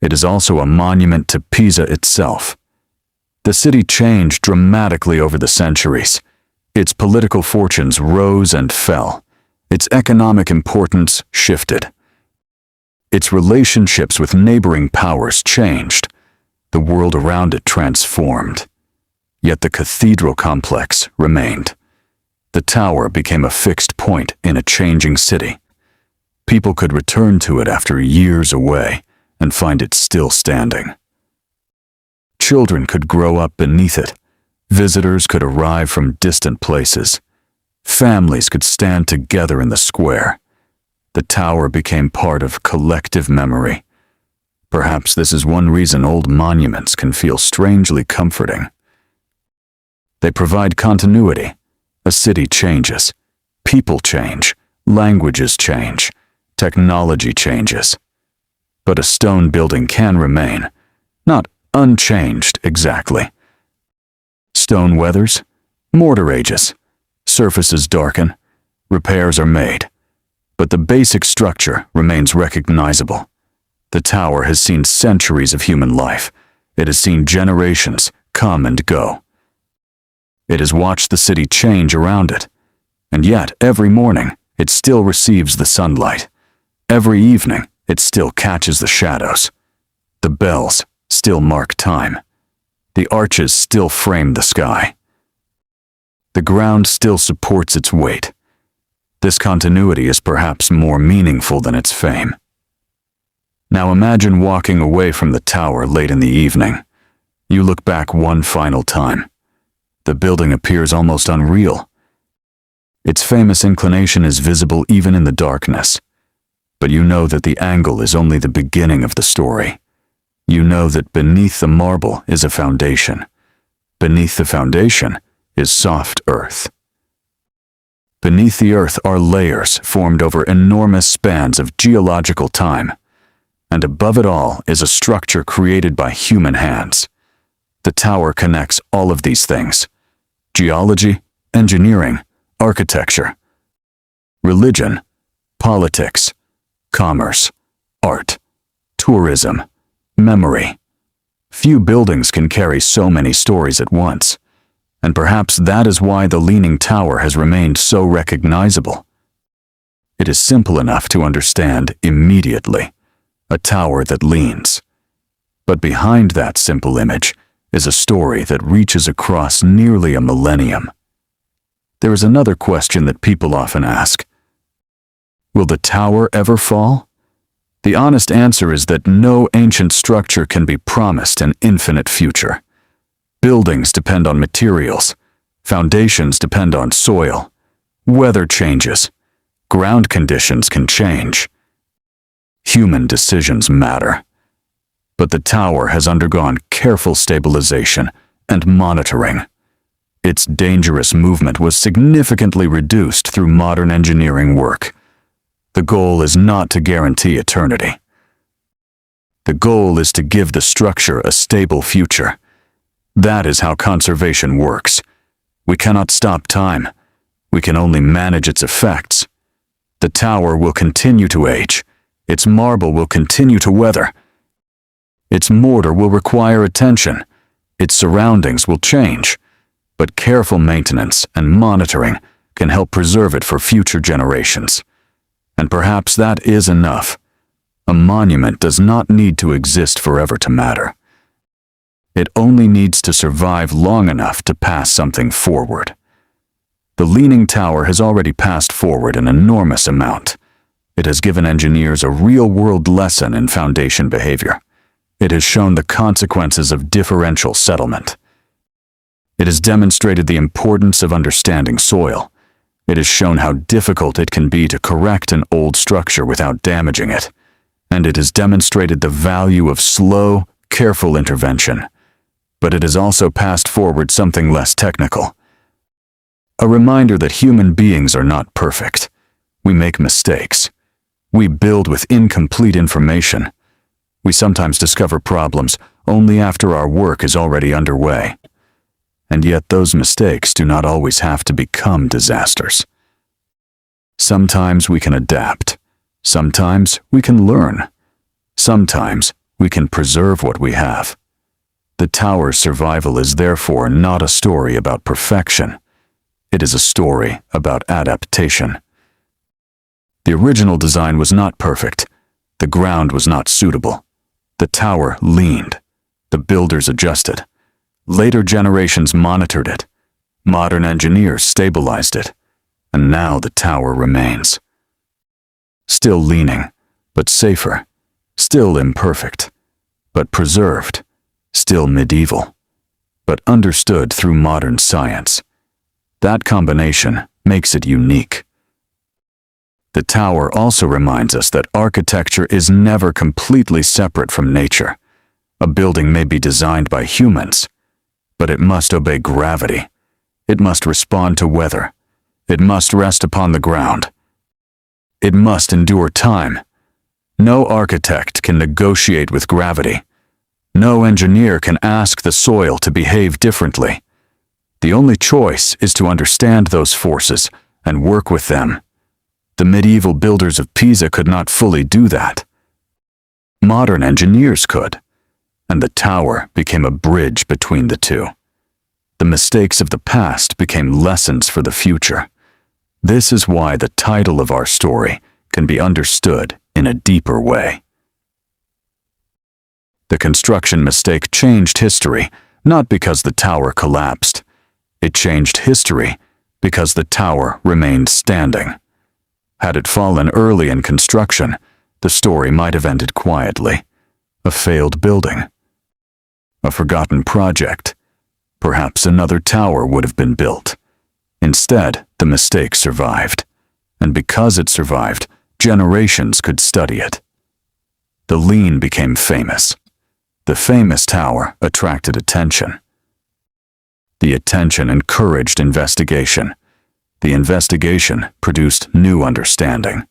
It is also a monument to Pisa itself. The city changed dramatically over the centuries. Its political fortunes rose and fell. Its economic importance shifted. Its relationships with neighboring powers changed. The world around it transformed. Yet the cathedral complex remained. The tower became a fixed point in a changing city. People could return to it after years away and find it still standing. Children could grow up beneath it. Visitors could arrive from distant places. Families could stand together in the square. The tower became part of collective memory. Perhaps this is one reason old monuments can feel strangely comforting. They provide continuity. A city changes. People change. Languages change. Technology changes. But a stone building can remain, not unchanged exactly. Stone weathers, mortar ages, surfaces darken, repairs are made, but the basic structure remains recognizable. The tower has seen centuries of human life. It has seen generations come and go. It has watched the city change around it, And yet, every morning, it still receives the sunlight. Every evening, it still catches the shadows. The bells still mark time. The arches still frame the sky. The ground still supports its weight. This continuity is perhaps more meaningful than its fame. Now imagine walking away from the tower late in the evening. You look back one final time. The building appears almost unreal. Its famous inclination is visible even in the darkness. But you know that the angle is only the beginning of the story. You know that beneath the marble is a foundation. Beneath the foundation is soft earth. Beneath the earth are layers formed over enormous spans of geological time. And above it all is a structure created by human hands. The tower connects all of these things: geology, engineering, architecture, religion, politics, commerce, art, tourism, memory. Few buildings can carry so many stories at once, and perhaps that is why the Leaning Tower has remained so recognizable. It is simple enough to understand immediately: a tower that leans. But behind that simple image is a story that reaches across nearly a millennium. There is another question that people often ask: will the tower ever fall? The honest answer is that no ancient structure can be promised an infinite future. Buildings depend on materials. Foundations depend on soil. Weather changes. Ground conditions can change. Human decisions matter. But the tower has undergone careful stabilization and monitoring. Its dangerous movement was significantly reduced through modern engineering work. The goal is not to guarantee eternity. The goal is to give the structure a stable future. That is how conservation works. We cannot stop time. We can only manage its effects. The tower will continue to age. Its marble will continue to weather. Its mortar will require attention. Its surroundings will change. But careful maintenance and monitoring can help preserve it for future generations. And perhaps that is enough. A monument does not need to exist forever to matter. It only needs to survive long enough to pass something forward. The Leaning Tower has already passed forward an enormous amount. It has given engineers a real-world lesson in foundation behavior. It has shown the consequences of differential settlement. It has demonstrated the importance of understanding soil. It has shown how difficult it can be to correct an old structure without damaging it. And it has demonstrated the value of slow, careful intervention. But it has also passed forward something less technical. A reminder that human beings are not perfect. We make mistakes. We build with incomplete information. We sometimes discover problems only after our work is already underway. And yet those mistakes do not always have to become disasters. Sometimes we can adapt. Sometimes we can learn. Sometimes we can preserve what we have. The tower's survival is therefore not a story about perfection. It is a story about adaptation. The original design was not perfect. The ground was not suitable. The tower leaned. The builders adjusted. Later generations monitored it. Modern engineers stabilized it. And now the tower remains. Still leaning, but safer. Still imperfect, but preserved. Still medieval, but understood through modern science. That combination makes it unique. The tower also reminds us that architecture is never completely separate from nature. A building may be designed by humans, but it must obey gravity. It must respond to weather. It must rest upon the ground. It must endure time. No architect can negotiate with gravity. No engineer can ask the soil to behave differently. The only choice is to understand those forces and work with them. The medieval builders of Pisa could not fully do that. Modern engineers could, and the tower became a bridge between the two. The mistakes of the past became lessons for the future. This is why the title of our story can be understood in a deeper way. The construction mistake changed history, not because the tower collapsed. It changed history because the tower remained standing. Had it fallen early in construction, the story might have ended quietly. A failed building. A forgotten project. Perhaps another tower would have been built. Instead, the mistake survived. And because it survived, generations could study it. The Lean became famous. The famous tower attracted attention. The attention encouraged investigation. The investigation produced new understanding.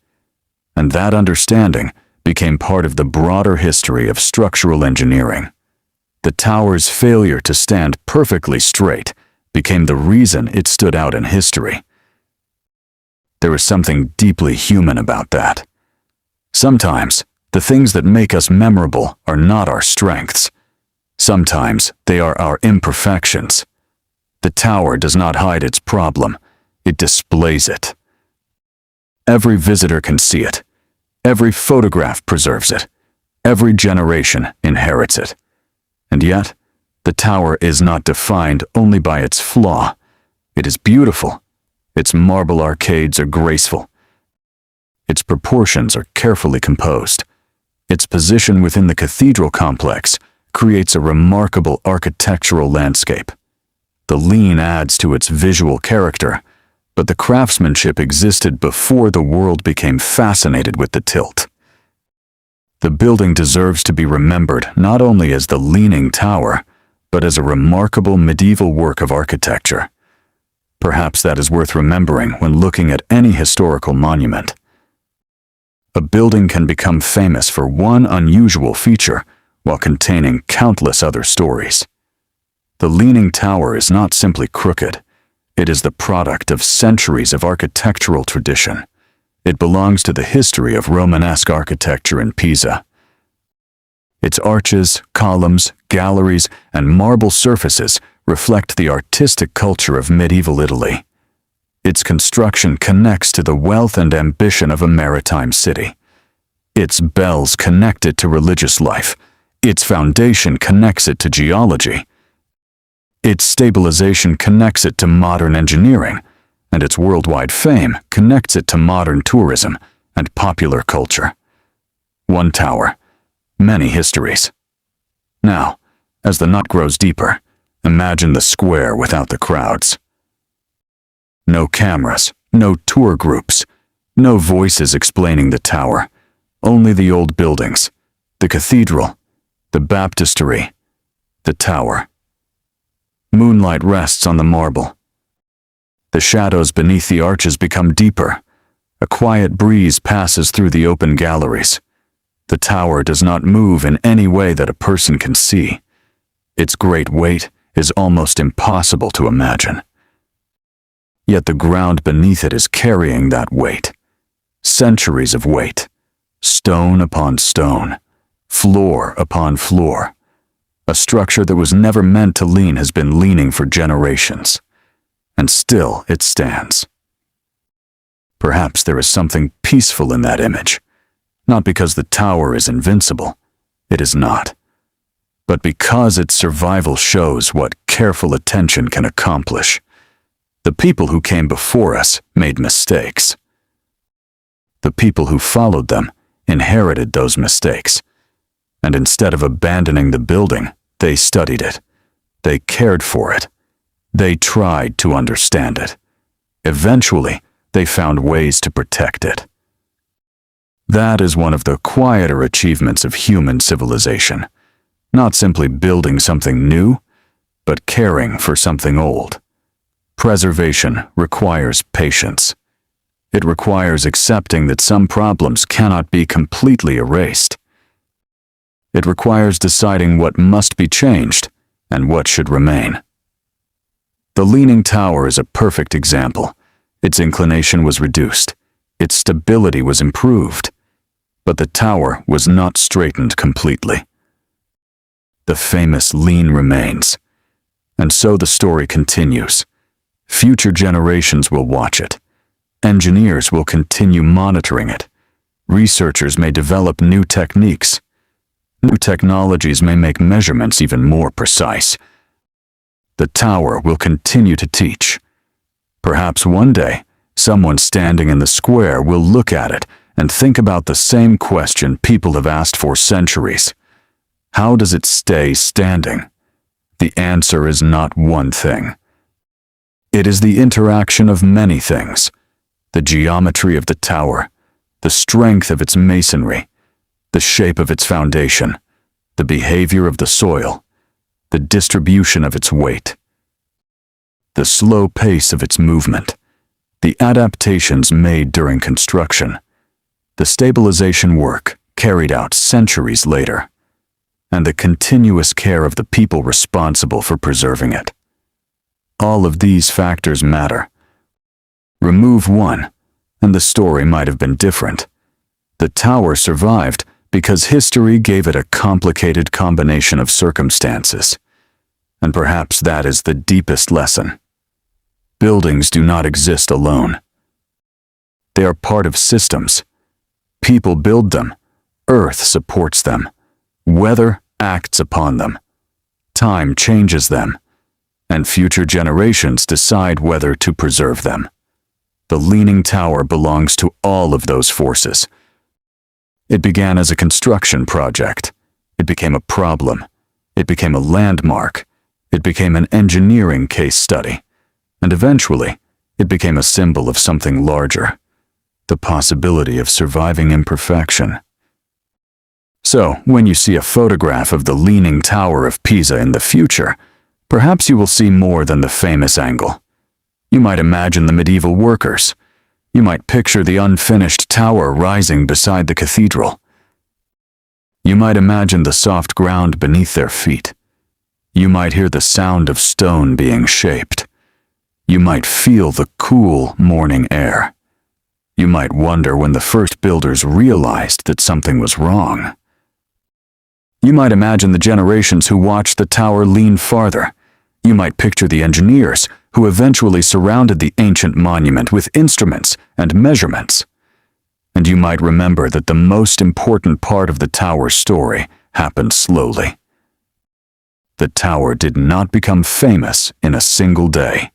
And that understanding became part of the broader history of structural engineering. The tower's failure to stand perfectly straight became the reason it stood out in history. There is something deeply human about that. Sometimes, the things that make us memorable are not our strengths. Sometimes they are our imperfections. The tower does not hide its problem, it displays it. Every visitor can see it. Every photograph preserves it. Every generation inherits it. And yet, the tower is not defined only by its flaw. It is beautiful. Its marble arcades are graceful. Its proportions are carefully composed. Its position within the cathedral complex creates a remarkable architectural landscape. The Lean adds to its visual character, but the craftsmanship existed before the world became fascinated with the tilt. The building deserves to be remembered not only as the Leaning Tower, but as a remarkable medieval work of architecture. Perhaps that is worth remembering when looking at any historical monument. A building can become famous for one unusual feature while containing countless other stories. The Leaning Tower is not simply crooked. It is the product of centuries of architectural tradition. It belongs to the history of Romanesque architecture in Pisa. Its arches, columns, galleries, and marble surfaces reflect the artistic culture of medieval Italy. Its construction connects to the wealth and ambition of a maritime city. Its bells connect it to religious life. Its foundation connects it to geology. Its stabilization connects it to modern engineering, and its worldwide fame connects it to modern tourism and popular culture. One tower, many histories. Now, as the knot grows deeper, imagine the square without the crowds. No cameras, no tour groups, no voices explaining the tower, only the old buildings, the cathedral, the baptistery, the tower. Moonlight rests on the marble. The shadows beneath the arches become deeper. A quiet breeze passes through the open galleries. The tower does not move in any way that a person can see. Its great weight is almost impossible to imagine. Yet the ground beneath it is carrying that weight. Centuries of weight. Stone upon stone. Floor upon floor. A structure that was never meant to lean has been leaning for generations. And still it stands. Perhaps there is something peaceful in that image. Not because the tower is invincible. It is not. But because its survival shows what careful attention can accomplish. The people who came before us made mistakes. The people who followed them inherited those mistakes. And instead of abandoning the building, they studied it. They cared for it. They tried to understand it. Eventually, they found ways to protect it. That is one of the quieter achievements of human civilization. Not simply building something new, but caring for something old. Preservation requires patience. It requires accepting that some problems cannot be completely erased. It requires deciding what must be changed and what should remain. The Leaning Tower is a perfect example. Its inclination was reduced. Its stability was improved. But the tower was not straightened completely. The famous Lean remains. And so the story continues. Future generations will watch it. Engineers will continue monitoring it. Researchers may develop new techniques. New technologies may make measurements even more precise. The tower will continue to teach. Perhaps one day, someone standing in the square will look at it and think about the same question people have asked for centuries. How does it stay standing? The answer is not one thing. It is the interaction of many things. The geometry of the tower, the strength of its masonry, the shape of its foundation, the behavior of the soil, the distribution of its weight, the slow pace of its movement, the adaptations made during construction, the stabilization work carried out centuries later, and the continuous care of the people responsible for preserving it. All of these factors matter. Remove one, and the story might have been different. The tower survived because history gave it a complicated combination of circumstances. And perhaps that is the deepest lesson. Buildings do not exist alone. They are part of systems. People build them. Earth supports them. Weather acts upon them. Time changes them. And future generations decide whether to preserve them. The Leaning Tower belongs to all of those forces. It began as a construction project. It became a problem. It became a landmark. It became an engineering case study. And eventually, it became a symbol of something larger, the possibility of surviving imperfection. So, when you see a photograph of the Leaning Tower of Pisa in the future, perhaps you will see more than the famous angle. You might imagine the medieval workers. You might picture the unfinished tower rising beside the cathedral. You might imagine the soft ground beneath their feet. You might hear the sound of stone being shaped. You might feel the cool morning air. You might wonder when the first builders realized that something was wrong. You might imagine the generations who watched the tower lean farther. You might picture the engineers who eventually surrounded the ancient monument with instruments and measurements. And you might remember that the most important part of the tower's story happened slowly. The tower did not become famous in a single day.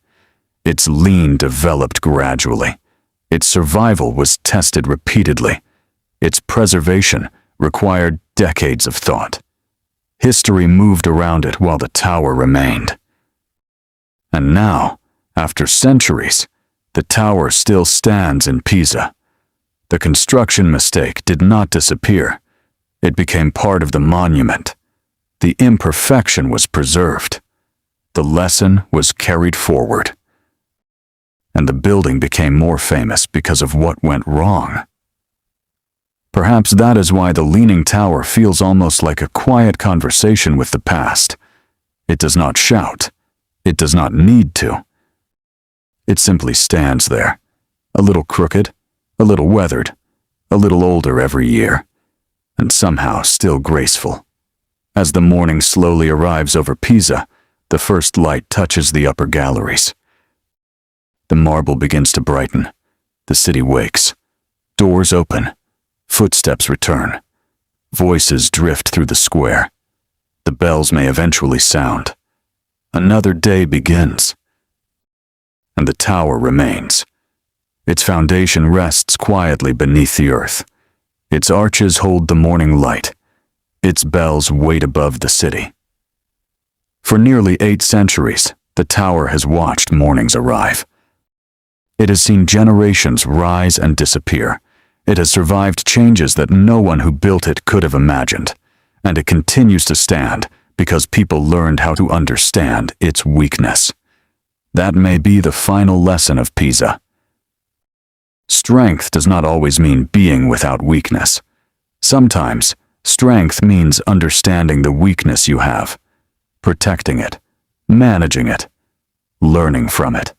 Its lean developed gradually. Its survival was tested repeatedly. Its preservation required decades of thought. History moved around it while the tower remained. And now, after centuries, the tower still stands in Pisa. The construction mistake did not disappear. It became part of the monument. The imperfection was preserved. The lesson was carried forward. And the building became more famous because of what went wrong. Perhaps that is why the Leaning Tower feels almost like a quiet conversation with the past. It does not shout. It does not need to. It simply stands there, a little crooked, a little weathered, a little older every year, and somehow still graceful. As the morning slowly arrives over Pisa, the first light touches the upper galleries. The marble begins to brighten. The city wakes. Doors open. Footsteps return. Voices drift through the square. The bells may eventually sound. Another day begins. And the tower remains. Its foundation rests quietly beneath the earth. Its arches hold the morning light. Its bells wait above the city. For nearly 8 centuries, the tower has watched mornings arrive. It has seen generations rise and disappear. It has survived changes that no one who built it could have imagined. And it continues to stand because people learned how to understand its weakness. That may be the final lesson of Pisa. Strength does not always mean being without weakness. Sometimes, strength means understanding the weakness you have, protecting it, managing it, learning from it,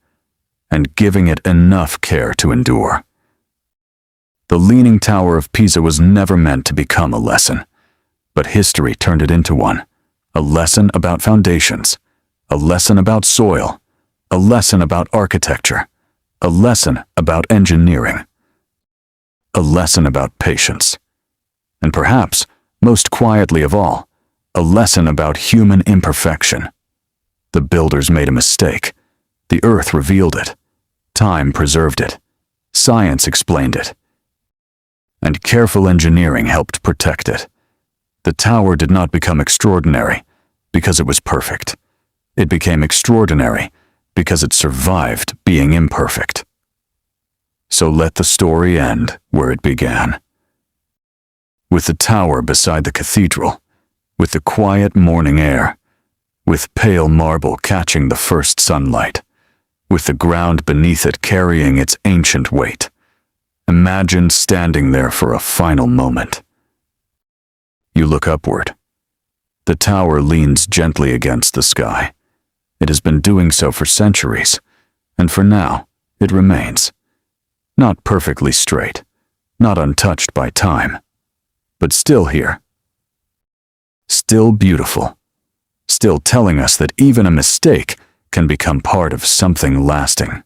and giving it enough care to endure. The Leaning Tower of Pisa was never meant to become a lesson, but history turned it into one. A lesson about foundations, a lesson about soil, a lesson about architecture, a lesson about engineering, a lesson about patience, and perhaps, most quietly of all, a lesson about human imperfection. The builders made a mistake. The earth revealed it. Time preserved it. Science explained it. And careful engineering helped protect it. The tower did not become extraordinary because it was perfect. It became extraordinary because it survived being imperfect. So let the story end where it began. With the tower beside the cathedral, with the quiet morning air, with pale marble catching the first sunlight, with the ground beneath it carrying its ancient weight. Imagine standing there for a final moment. You look upward. The tower leans gently against the sky. It has been doing so for centuries, and for now, it remains. Not perfectly straight, not untouched by time, but still here. Still beautiful. Still telling us that even a mistake can become part of something lasting.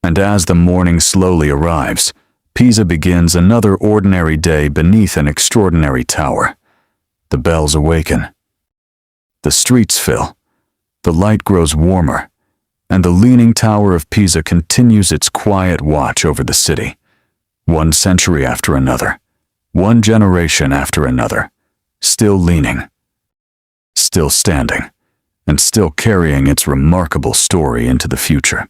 And as the morning slowly arrives, Pisa begins another ordinary day beneath an extraordinary tower. The bells awaken. The streets fill. The light grows warmer, and the Leaning Tower of Pisa continues its quiet watch over the city. One century after another, one generation after another, still leaning, still standing, and still carrying its remarkable story into the future.